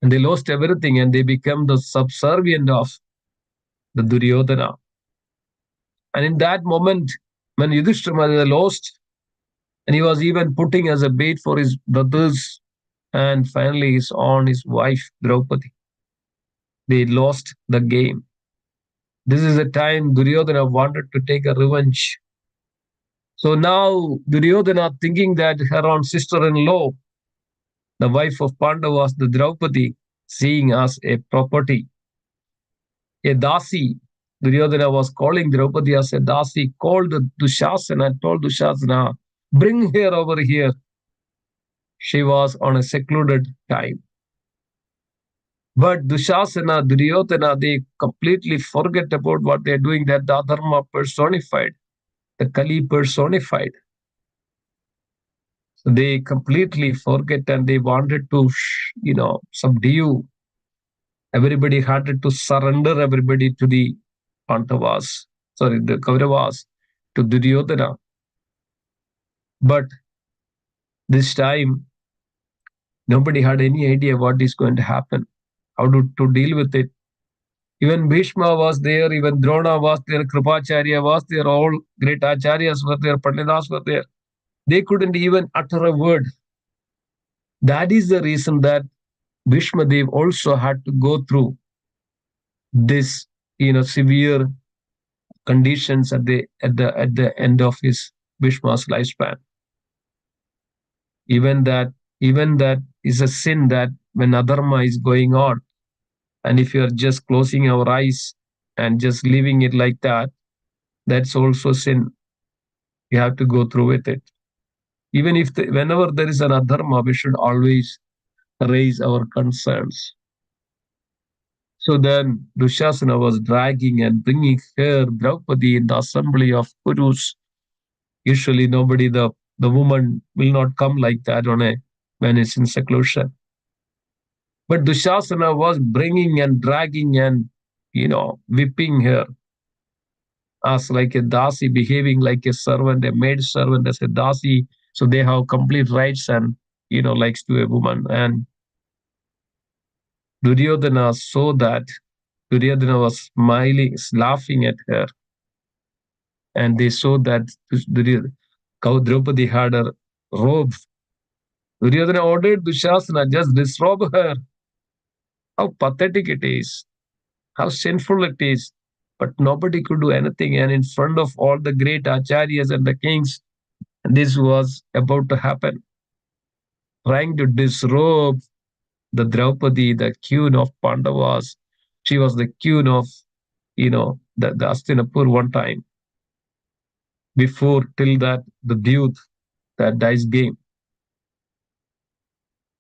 and they lost everything, and they become the subservient of the Duryodhana. And in that moment, when Yudhishthira lost, and he was even putting as a bait for his brothers, and finally his wife Draupadi. They lost the game. This is the time Duryodhana wanted to take a revenge. So now Duryodhana, thinking that her own sister-in-law, the wife of Pandavas, the Draupadi, seeing as a property, a dasi. Duryodhana was calling Draupadi as a dasi, called Dushasana and told Dushasana, bring her over here. She was on a secluded time. But Dushasana, Duryodhana, they completely forget about what they're doing, that the Adharma personified, the Kali personified. So they completely forget and they wanted to, subdue. Everybody had to surrender everybody to the the Kauravas, to Duryodhana. But this time, nobody had any idea what is going to happen, how to deal with it. Even Bhishma was there, even Drona was there, Kripacharya was there, all great acharyas were there, Panditas were there. They couldn't even utter a word. That is the reason that Bhishma Dev also had to go through this, severe conditions at the end of his Bhishma's lifespan. Even that, even that is a sin, that when adharma is going on, and if you are just closing your eyes and just leaving it like that, that's also sin. You have to go through with it. Even if whenever there is an adharma, we should always raise our concerns. So then Dushasana was dragging and bringing her Draupadi in the assembly of Kurus. Usually nobody, the woman will not come like that when it's in seclusion. But Dushasana was bringing and dragging and, whipping her as like a dasi, behaving like a servant, a maid servant as a dasi. So they have complete rights and, likes to a woman. And Duryodhana saw that. Duryodhana was smiling, laughing at her. And they saw that Draupadi had her robe. Duryodhana ordered Dushasana, just disrobe her. How pathetic it is, how sinful it is. But nobody could do anything. And in front of all the great acharyas and the kings, this was about to happen. Trying to disrobe the Draupadi, the queen of Pandavas. She was the queen of, the Hastinapur one time. Before, till that, the youth, that dice game.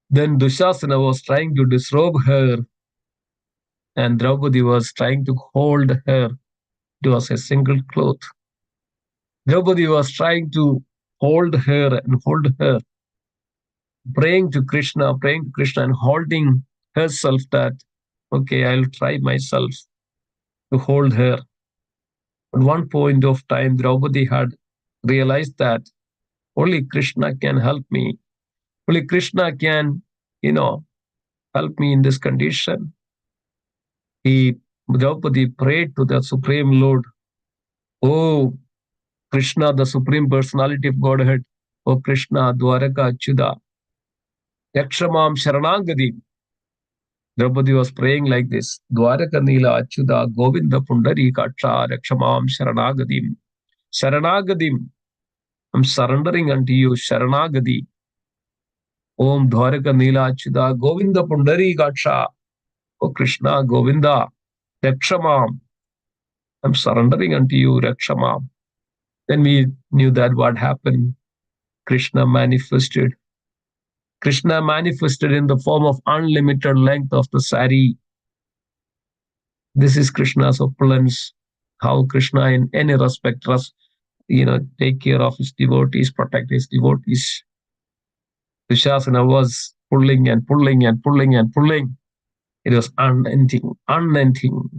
Then Dushasana was trying to disrobe her, and Draupadi was trying to hold her. It was a single cloth. Draupadi was trying to hold her, praying to Krishna and holding herself that, okay, I'll try myself to hold her. At one point of time, Draupadi had realized that only Krishna can help me. Only Krishna can, help me in this condition. Draupadi prayed to the Supreme Lord, "Oh Krishna, the Supreme Personality of Godhead, O Krishna, Dwaraka Achyuta, Yakshamam Sharanagadi." Draupadi was praying like this: Dwaraka Nila Achyuta, Govinda Pundari Kacha, Yakshamam Sharanagadim. Sharanagadim, I'm surrendering unto you, Sharanagadi. Om Dwaraka Nila Achyuta, Govinda Pundari Kacha, O Krishna, Govinda, Yakshamam, I'm surrendering unto you, Yakshamam. Then we knew that what happened. Krishna manifested. Krishna manifested in the form of unlimited length of the sari. This is Krishna's opulence. How Krishna, in any respect, take care of his devotees, protect his devotees. Dushasana was pulling and pulling and pulling and pulling. It was unending, unending.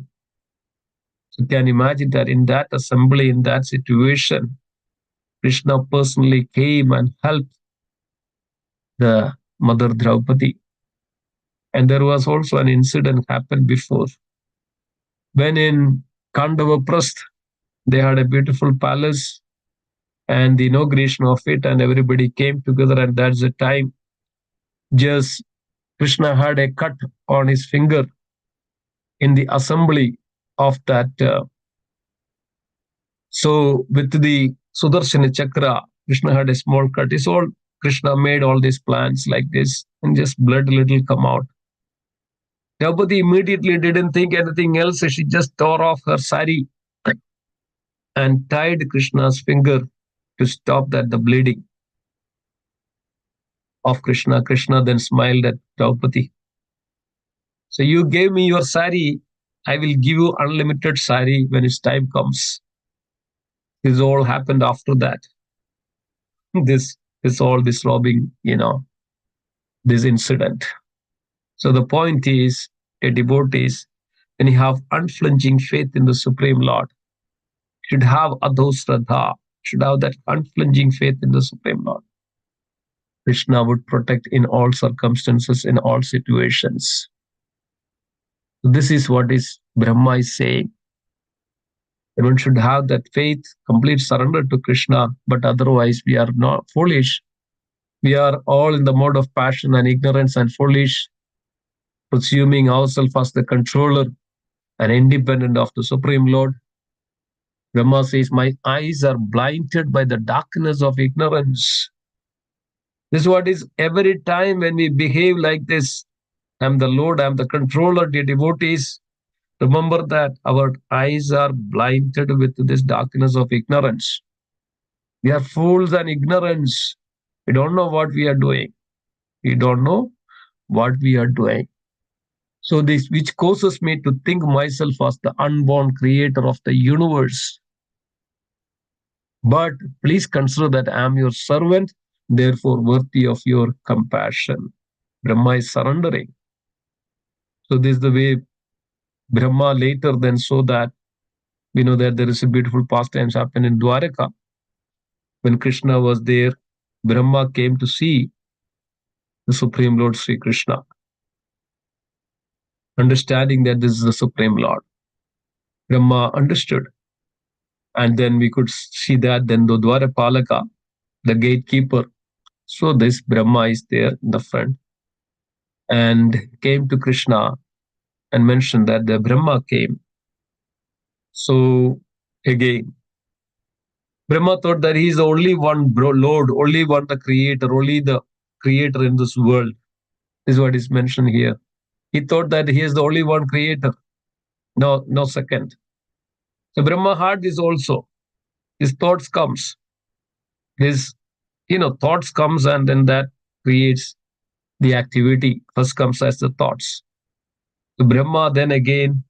So you can imagine that in that assembly, in that situation, Krishna personally came and helped the mother Draupadi. And there was also an incident happened before. When in Kandavaprasth, they had a beautiful palace and the inauguration of it, and everybody came together, and that's the time just Krishna had a cut on his finger. in the assembly of that. So with the Sudarshana Chakra, Krishna had a small cut. It's all Krishna made all these plans like this, and just blood little come out. Draupadi immediately didn't think anything else. She just tore off her sari and tied Krishna's finger to stop that the bleeding of Krishna. Krishna then smiled at Draupadi. So you gave me your sari. I will give you unlimited sari when its time comes. This all happened after that. This all this robbing, this incident. So the point is, a devotee, when you have unflinching faith in the Supreme Lord, should have adhosradha, should have that unflinching faith in the Supreme Lord. Krishna would protect in all circumstances, in all situations. This is what is Brahma is saying. Everyone should have that faith, complete surrender to Krishna, but otherwise we are not foolish. We are all in the mode of passion and ignorance and foolish, presuming ourselves as the controller and independent of the Supreme Lord. Brahma says, my eyes are blinded by the darkness of ignorance. This is what is every time when we behave like this. I'm the Lord, I'm the controller, dear devotees. Remember that our eyes are blinded with this darkness of ignorance. We are fools and ignorance. We don't know what we are doing. We don't know what we are doing. So this, which causes me to think myself as the unborn creator of the universe. But please consider that I am your servant, therefore worthy of your compassion. Brahma is surrendering. So this is the way Brahma later then saw that. We know that there is a beautiful pastimes happen in Dwaraka. When Krishna was there, Brahma came to see the Supreme Lord Sri Krishna, understanding that this is the Supreme Lord. Brahma understood. And then we could see that then the Dwarapalaka, the gatekeeper, so this Brahma is there in the front and came to Krishna and mentioned that the Brahma came. So again, Brahma thought that he is the only one Lord, only one the creator, only the creator in this world. This is what is mentioned here. He thought that he is the only one creator. No second. So Brahma heard this also. His thoughts comes. His thoughts comes, and then that creates the activity. First comes as the thoughts. So Brahma then again,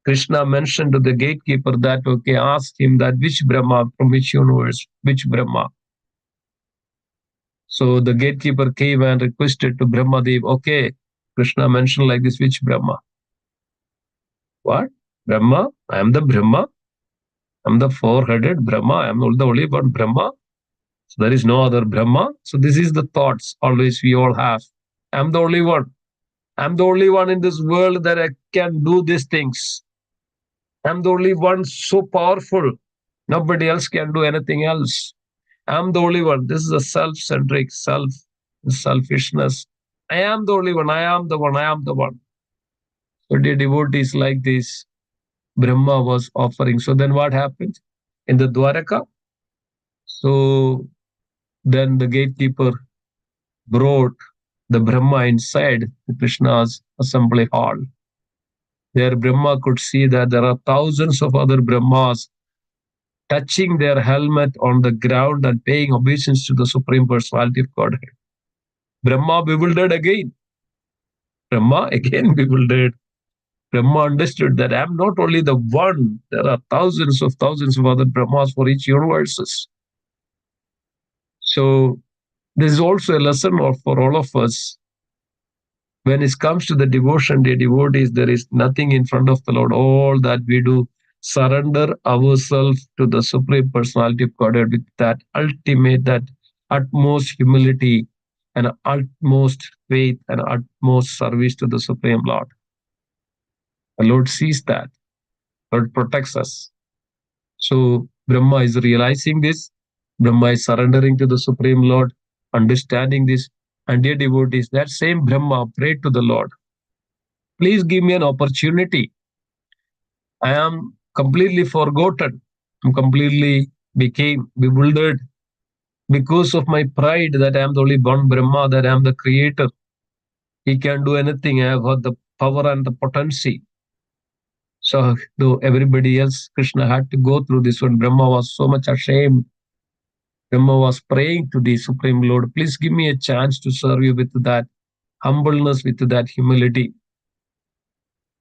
Krishna mentioned to the gatekeeper that, okay, asked him that which Brahma, from which universe, which Brahma. So the gatekeeper came and requested to Brahma Dev, okay, Krishna mentioned like this, which Brahma? What? Brahma? I am the Brahma. I'm the four-headed Brahma. I'm the only one Brahma. So there is no other Brahma. So this is the thoughts always we all have. I'm the only one. I'm the only one in this world that I can do these things. I'm the only one so powerful. Nobody else can do anything else. I'm the only one. This is a self-centric, selfishness. I am the only one. I am the one. I am the one. So dear devotees, like this, Brahma was offering. So then what happened in the Dwaraka? So then the gatekeeper brought the Brahma inside Krishna's assembly hall. There Brahma could see that there are thousands of other Brahmas touching their helmet on the ground and paying obeisance to the Supreme Personality of Godhead. Brahma bewildered again. Brahma again bewildered. Brahma understood that I am not only the one, there are thousands of other Brahmas for each universes. So this is also a lesson for all of us. When it comes to the devotion, dear devotees, there is nothing in front of the Lord. All that we do, surrender ourselves to the Supreme Personality of Godhead with that ultimate, that utmost humility and utmost faith and utmost service to the Supreme Lord. The Lord sees that. Lord protects us. So Brahma is realizing this. Brahma is surrendering to the Supreme Lord, understanding this. And dear devotees, that same Brahma prayed to the Lord. Please give me an opportunity. I am completely forgotten. I'm completely became bewildered because of my pride that I am the only one Brahma, that I am the creator. He can do anything. I have got the power and the potency. So, though everybody else, Krishna had to go through this one. Brahma was so much ashamed. Brahma was praying to the Supreme Lord, please give me a chance to serve you with that humbleness, with that humility.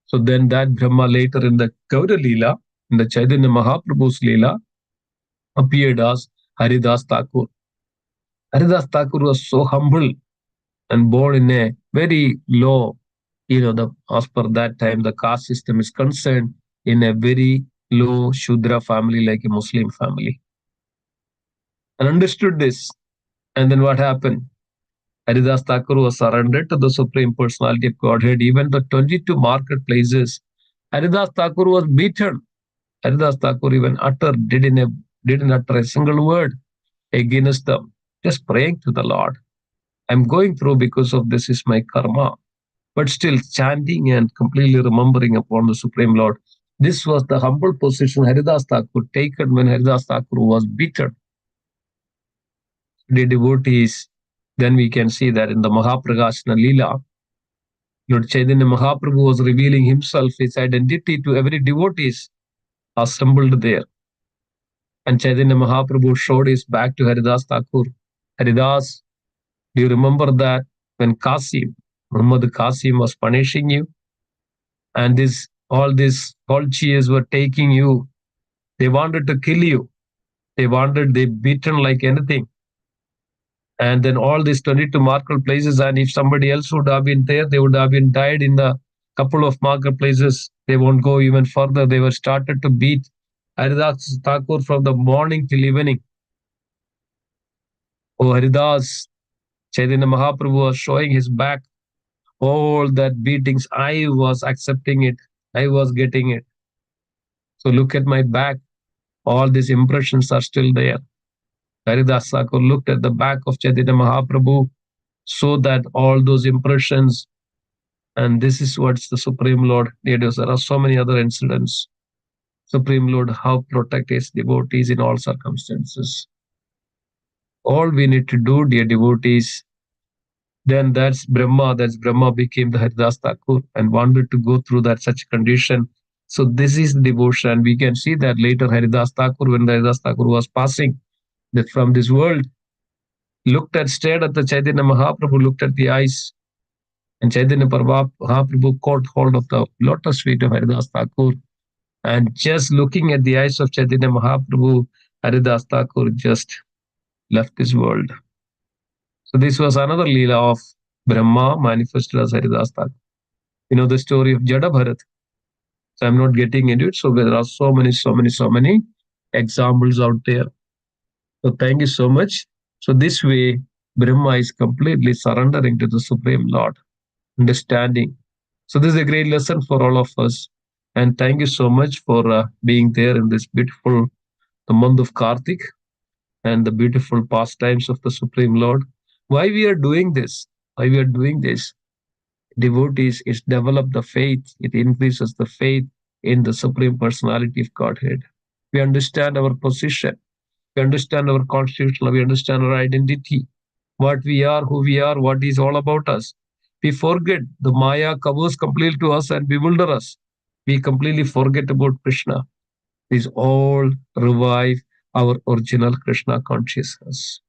So then that Brahma later in the Gaura Lila, in the Chaitanya Mahaprabhu's Lila, appeared as Haridas Thakur. Haridas Thakur was so humble and born in a very low, as per that time, the caste system is concerned, in a very low Shudra family, like a Muslim family. And understood this. And then what happened? Haridas Thakur was surrendered to the Supreme Personality of Godhead. Even the 22 marketplaces, Haridas Thakur was beaten. Haridas Thakur even didn't utter a single word against them, just praying to the Lord. I'm going through because of this is my karma, but still chanting and completely remembering upon the Supreme Lord. This was the humble position Haridas Thakur taken when Haridas Thakur was beaten. The devotees, then we can see that in the Mahapragashana Lila, Lord Chaitanya Mahaprabhu was revealing himself, his identity to every devotees assembled there. And Chaitanya Mahaprabhu showed his back to Haridas Thakur. Haridas, do you remember that when Muhammad Qasim was punishing you, and all these Kolchis were taking you, they wanted to kill you. They beaten like anything. And then all these 22 marketplaces, and if somebody else would have been there, they would have been died in the couple of marketplaces. They won't go even further. They were started to beat Haridas Thakur from the morning till evening. Oh, Haridas, Chaitanya Mahaprabhu was showing his back. All that beatings, I was accepting it. I was getting it. So look at my back. All these impressions are still there. Haridas Thakur looked at the back of Chaitanya Mahaprabhu, so that all those impressions, and this is what's the Supreme Lord did. There are so many other incidents. Supreme Lord, how protect his devotees in all circumstances. All we need to do, dear devotees, then that's Brahma became the Haridas Thakur and wanted to go through that such condition. So this is devotion. We can see that later Haridas Thakur, when Haridas Thakur was passing that from this world, stared at the Chaitanya Mahaprabhu, looked at the eyes, and Chaitanya Mahaprabhu caught hold of the lotus feet of Haridas Thakur. And just looking at the eyes of Chaitanya Mahaprabhu, Haridas Thakur just left this world. So this was another Leela of Brahma manifested as Haridas Thakur. You know the story of Jada Bharat. So I'm not getting into it. So there are so many examples out there. So thank you so much. So this way, Brahma is completely surrendering to the Supreme Lord, understanding. So this is a great lesson for all of us. And thank you so much for being there in this beautiful, the month of Kartik, and the beautiful pastimes of the Supreme Lord. Why we are doing this? Why we are doing this? Devotees, is develop the faith. It increases the faith in the Supreme Personality of Godhead. We understand our position. We understand our constitution. We understand our identity. What we are, who we are, what is all about us. We forget the Maya covers completely to us and bewilder us. We completely forget about Krishna. These all revive our original Krishna consciousness.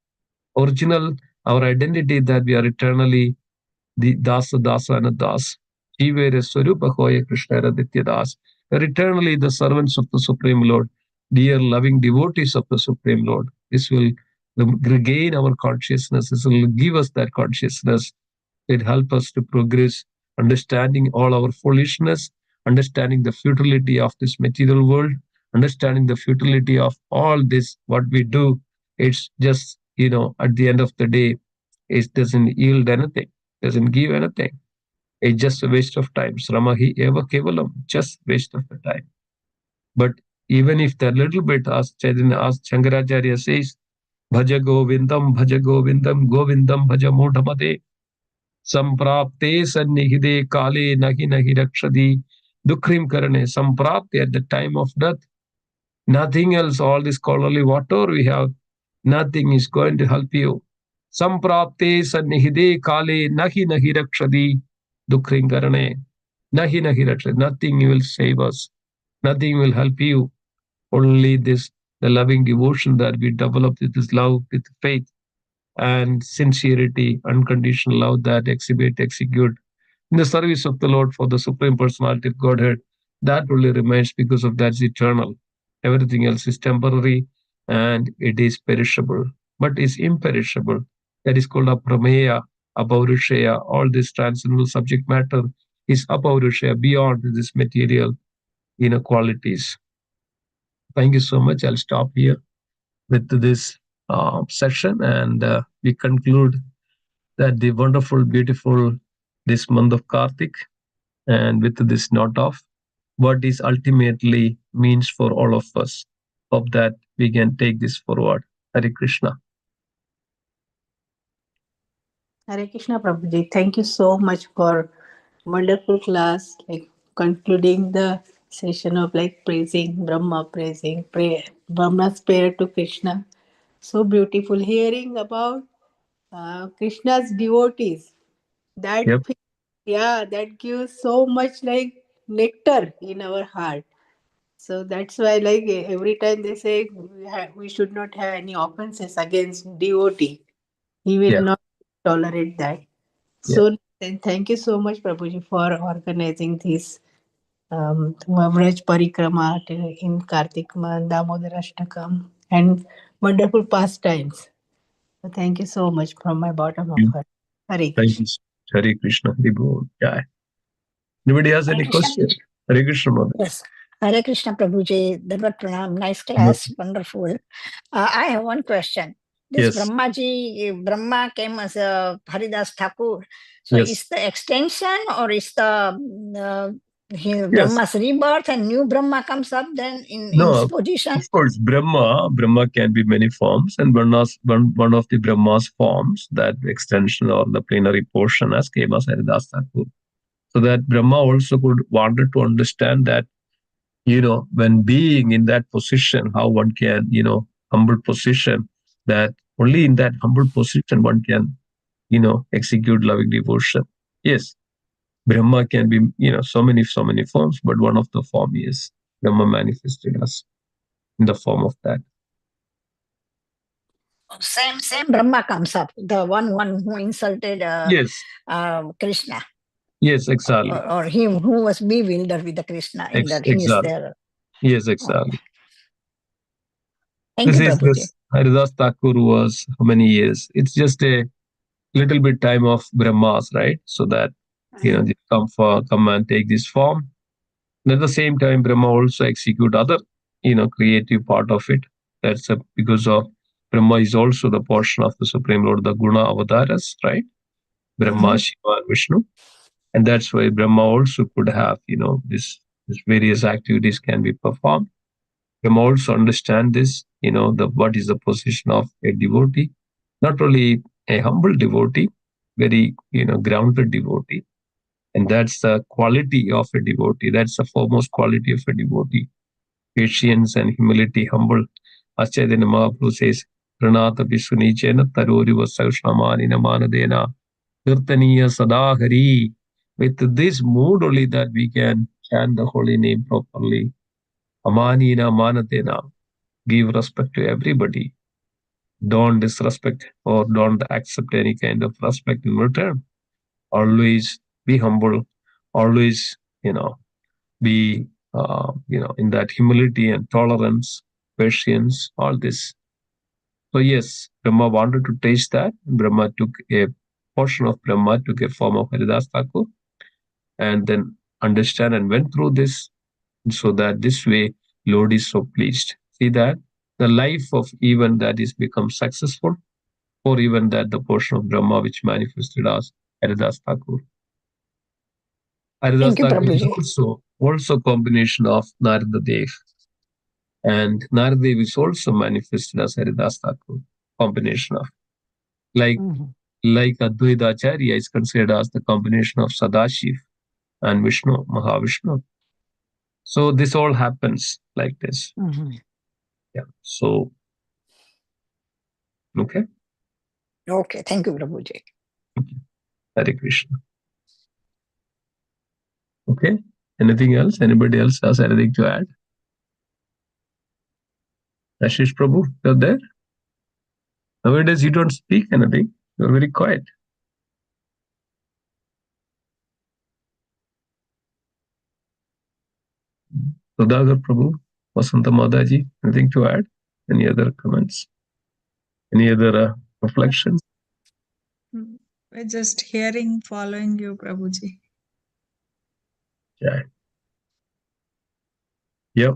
Original, our identity that we are eternally the Dasa and Das. Jivere Swarupa Hoya Krishna Raditya Das. We are eternally the servants of the Supreme Lord, dear loving devotees of the Supreme Lord. This will regain our consciousness. This will give us that consciousness. It helps us to progress, understanding all our foolishness, understanding the futility of this material world, understanding the futility of all this, what we do. It's just, at the end of the day, it doesn't yield anything, doesn't give anything. It's just a waste of time. Sramahi eva kevalam, just waste of the time. But even if that little bit, as Shankaracharya says, Bhaja Govindam, Govindam Bhaja Mudhamade. Samprapte sannihide kale nahi nahi rakshadi dukhrim karane. Samprapte, at the time of death, nothing else, all this scholarly whatever we have, nothing is going to help you. Samprapte sannihide kale nahi nahi rakshadi dukhrim karane. Nahi nahi rakshadi. Nothing will save us. Nothing will help you. Only this, the loving devotion that we develop with this love, with faith and sincerity, unconditional love that execute in the service of the Lord for the Supreme Personality of Godhead, that only remains because of that's eternal. Everything else is temporary and it is perishable, but is imperishable. That is called a prameya, apaurushaya. All this transcendental subject matter is apaurushaya, beyond this material qualities. Thank you so much. I'll stop here with this session, and we conclude that the wonderful, beautiful this month of Kartik, and with this note of what this ultimately means for all of us. Hope that we can take this forward. Hare Krishna. Hare Krishna, Prabhuji. Thank you so much for wonderful class. Like concluding the session of like praising Brahma, praising prayer, Brahma's prayer to Krishna. So beautiful. Hearing about Krishna's devotees. That Yep. yeah, that gives so much like nectar in our heart. So that's why, like every time they say we should not have any offenses against devotee. He will Yeah. not tolerate that. Yeah. So then, thank you so much, Prabhuji, for organizing this Vraj Parikrama in Kartik month, Damodar Ashtakam, and wonderful pastimes. So thank you so much from my bottom of You. heart. Hare Thank Krishna. you. Hare Krishna. Hare Bol. Yeah. Anybody has Hare any Krishna. question? Hare Krishna, mother. Yes. Hare Krishna Prabhuji. That Pranam. Nice Yes. class. Wonderful. I have one question. This Yes. Brahmaji, Brahma came as a Haridas Thakur. So Yes. is the extension or is the Yes. Brahma's rebirth and new Brahma comes up then in his No, position? of course, Brahma can be many forms, and one of the Brahma's forms, that extension or the plenary portion, as came as Haridas Thakur. So that Brahma also could wanted to understand that, when being in that position, how one can, humble position, that only in that humble position one can, execute loving devotion. Yes, Brahma can be, so many forms, but one of the form is Brahma manifested as in the form of that. Same Brahma comes up, the one who insulted Yes, Krishna, yes, exactly. or him who was bewildered with the Krishna in that he is Exactly. there. Yes, Okay. exactly. Thank This you, is Prabhuji. this Haridas Thakur was how many years? It's just a little bit time of Brahmas, right? So that they come and take this form. And at the same time, Brahma also execute other creative part of it. That's because of Brahma is also the portion of the Supreme Lord, the Guna Avataras, right? Brahma, Mhm. Shiva, and Vishnu, and that's why Brahma also could have this various activities can be performed. Brahma also understand this, the what is the position of a devotee, not only a humble devotee, very grounded devotee, and that's the quality of a devotee. That's the foremost quality of a devotee: patience and humility, humble. Achyadena Mahaprabhu says, Pranata Vishwanichena Tarori Vasaushnamani Namanadena Kirtaniya Sadahari. With this mood only that we can chant the holy name properly. Amanina Manatena. Give respect to everybody. Don't disrespect or don't accept any kind of respect in return. Always be humble. Always, be, in that humility and tolerance, patience, all this. So yes, Brahma wanted to taste that. Brahma took a portion of Brahma, took a form of Haridas Thakur, and then understand and went through this, so that this way Lord is so pleased. See that the life of even that is become successful, or even that the portion of Brahma which manifested as Haridas Thakur. Haridas Thank you, Thakur is Prabhuji. also combination of Narada Dev, and Narada Dev is also manifested as Haridas Thakur. Combination of, like, Mhm. like Advaita Acharya is considered as the combination of Sadashiv and Vishnu, Mahavishnu. So this all happens like this. Mhm. Yeah. So, okay. Okay, thank you, Prabhuji. Hare Krishna. Okay. Anything else? Anybody else has anything to add? Ashish Prabhu, you're there? Nowadays, you don't speak anything. You're very quiet. Sudhagar Prabhu, Vasanta Madaji, anything to add? Any other comments? Any other reflections? We're just hearing, following you, Prabhuji. Yeah. Yep.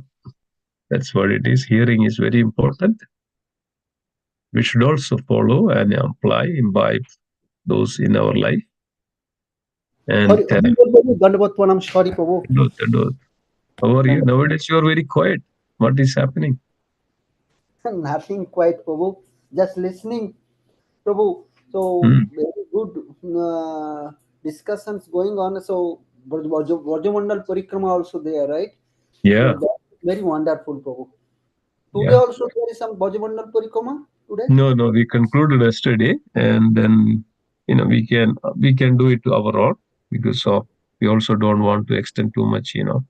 That's what it is. Hearing is very important. We should also follow and apply, imbibe those in our life. And Dandavat Pranam. Sorry, Prabhu. how are you? Nowadays, you are very quiet. What is happening? Nothing quite, Prabhu. Just listening, Prabhu. So very good discussions going on. So Vrajamandal Parikrama also there, right? Yeah. So that's very wonderful, Prabhu. Today Yeah. also there is some Vrajamandal Parikrama today. No, we concluded yesterday, and then we can do it to our own because of we also don't want to extend too much. So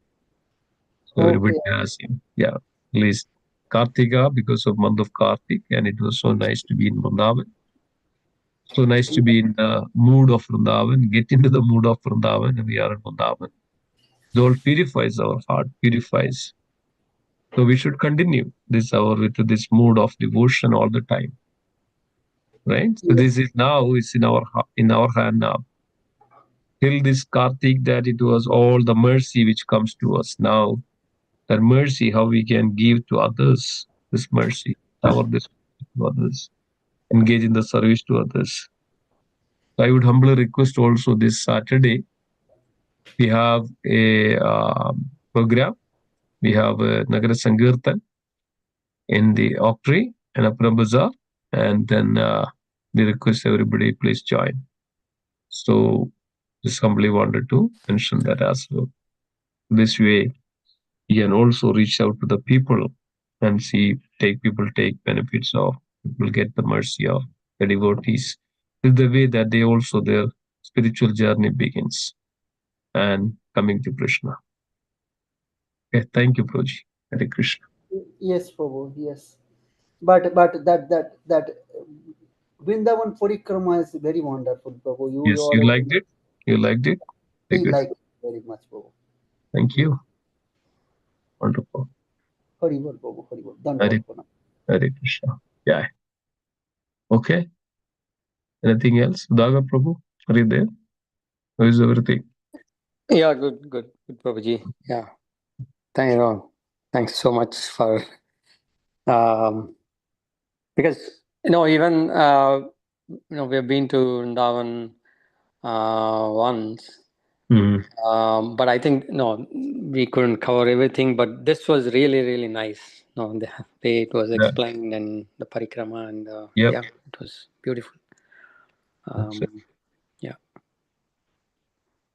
everybody has at least Kartika because of month of Kartik, and it was so nice to be in Vrindavan. So nice to be in the mood of Vrindavan, get into the mood of Vrindavan, and we are in Vrindavan. It all purifies our heart, purifies. So we should continue this hour with this mood of devotion all the time, right? So this is now it's in our hand now. Till this Kartik, that it was all the mercy which comes to us now. That mercy, how we can give to others this mercy, our this to others, engage in the service to others. So I would humbly request also this Saturday we have a program. We have a Nagara Sankirtan in the Octree and Upper Bazaar, and then we request everybody please join. So just humbly wanted to mention that as well. This way, you can also reach out to the people and see people take benefits of, people get the mercy of the devotees. This is the way that they also their spiritual journey begins and coming to Krishna. Okay, thank you, Prabhuji. Hare Krishna. Yes, Prabhu. Yes, but that Vrindavan Parikrama is very wonderful, Prabhu. You Yes, you already liked it? You liked it? Very we good. like it very much, Prabhu. Thank you. Wonderful. Haribol, Prabhu. Haribol. Hare, Dandavat Pranam. Hare Krishna. Yeah. Okay. Anything else? Daga Prabhu, are you there? How is everything? Yeah, good, Prabhuji. Yeah, thanks so much for because even we've been to Vrindavan once, but I think we couldn't cover everything. But this was really nice. No, the way it was Yeah. explained and the parikrama and Yep. yeah, it was beautiful. That's it. Yeah,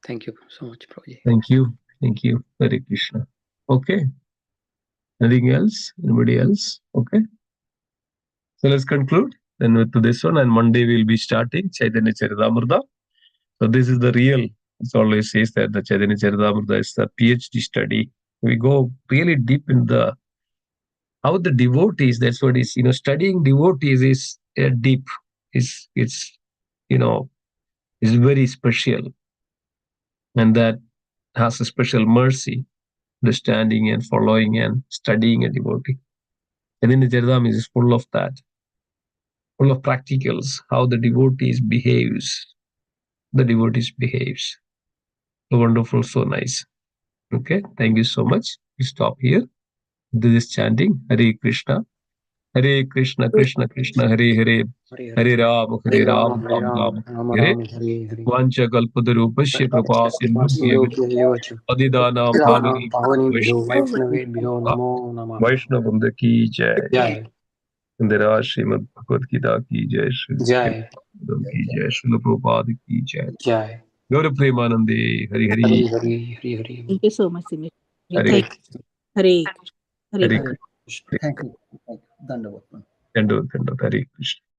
thank you so much, Prabhuji. Thank you. Thank you. Hare Krishna. Okay. Anything else? Anybody else? Okay. So let's conclude then with this one. And Monday we'll be starting Chaitanya Charitamrita. So this is the real. It always says that the Chaitanya Charitamrita is the PhD study. We go really deep in the how the devotees. That's what is studying devotees is deep. It's is very special, and that has a special mercy, understanding and following and studying a devotee. And then the Charidam is full of that, full of practicals, how the devotees behaves. The devotees behaves. So wonderful, so nice. Okay, thank you so much. We stop here. This is chanting Hare Krishna. Hare Krishna, Krishna Krishna, Hare Hare, Hare Ram, Hare Ram, Ram Ram, Hare. Vancha kalpatarupasya kripa sindhubhya Adidanam Vaishnavebhyo namo namah. Vaishnavanda ki jai. Jai. Indira Srimad Bhagavad Gita ki jai. Shri Jai. Padam ki jai, Srila Prabhupada ki jai. Jai. Gaura Premanande, Hari Hari Hari, Hari Hari Hari. Thank you so much, Simhesvara. Hare Thank you. Hare Krishna. Hare Hare Krishna. Thank you. Thank you. Dandavat. Krishna, Hare Krishna.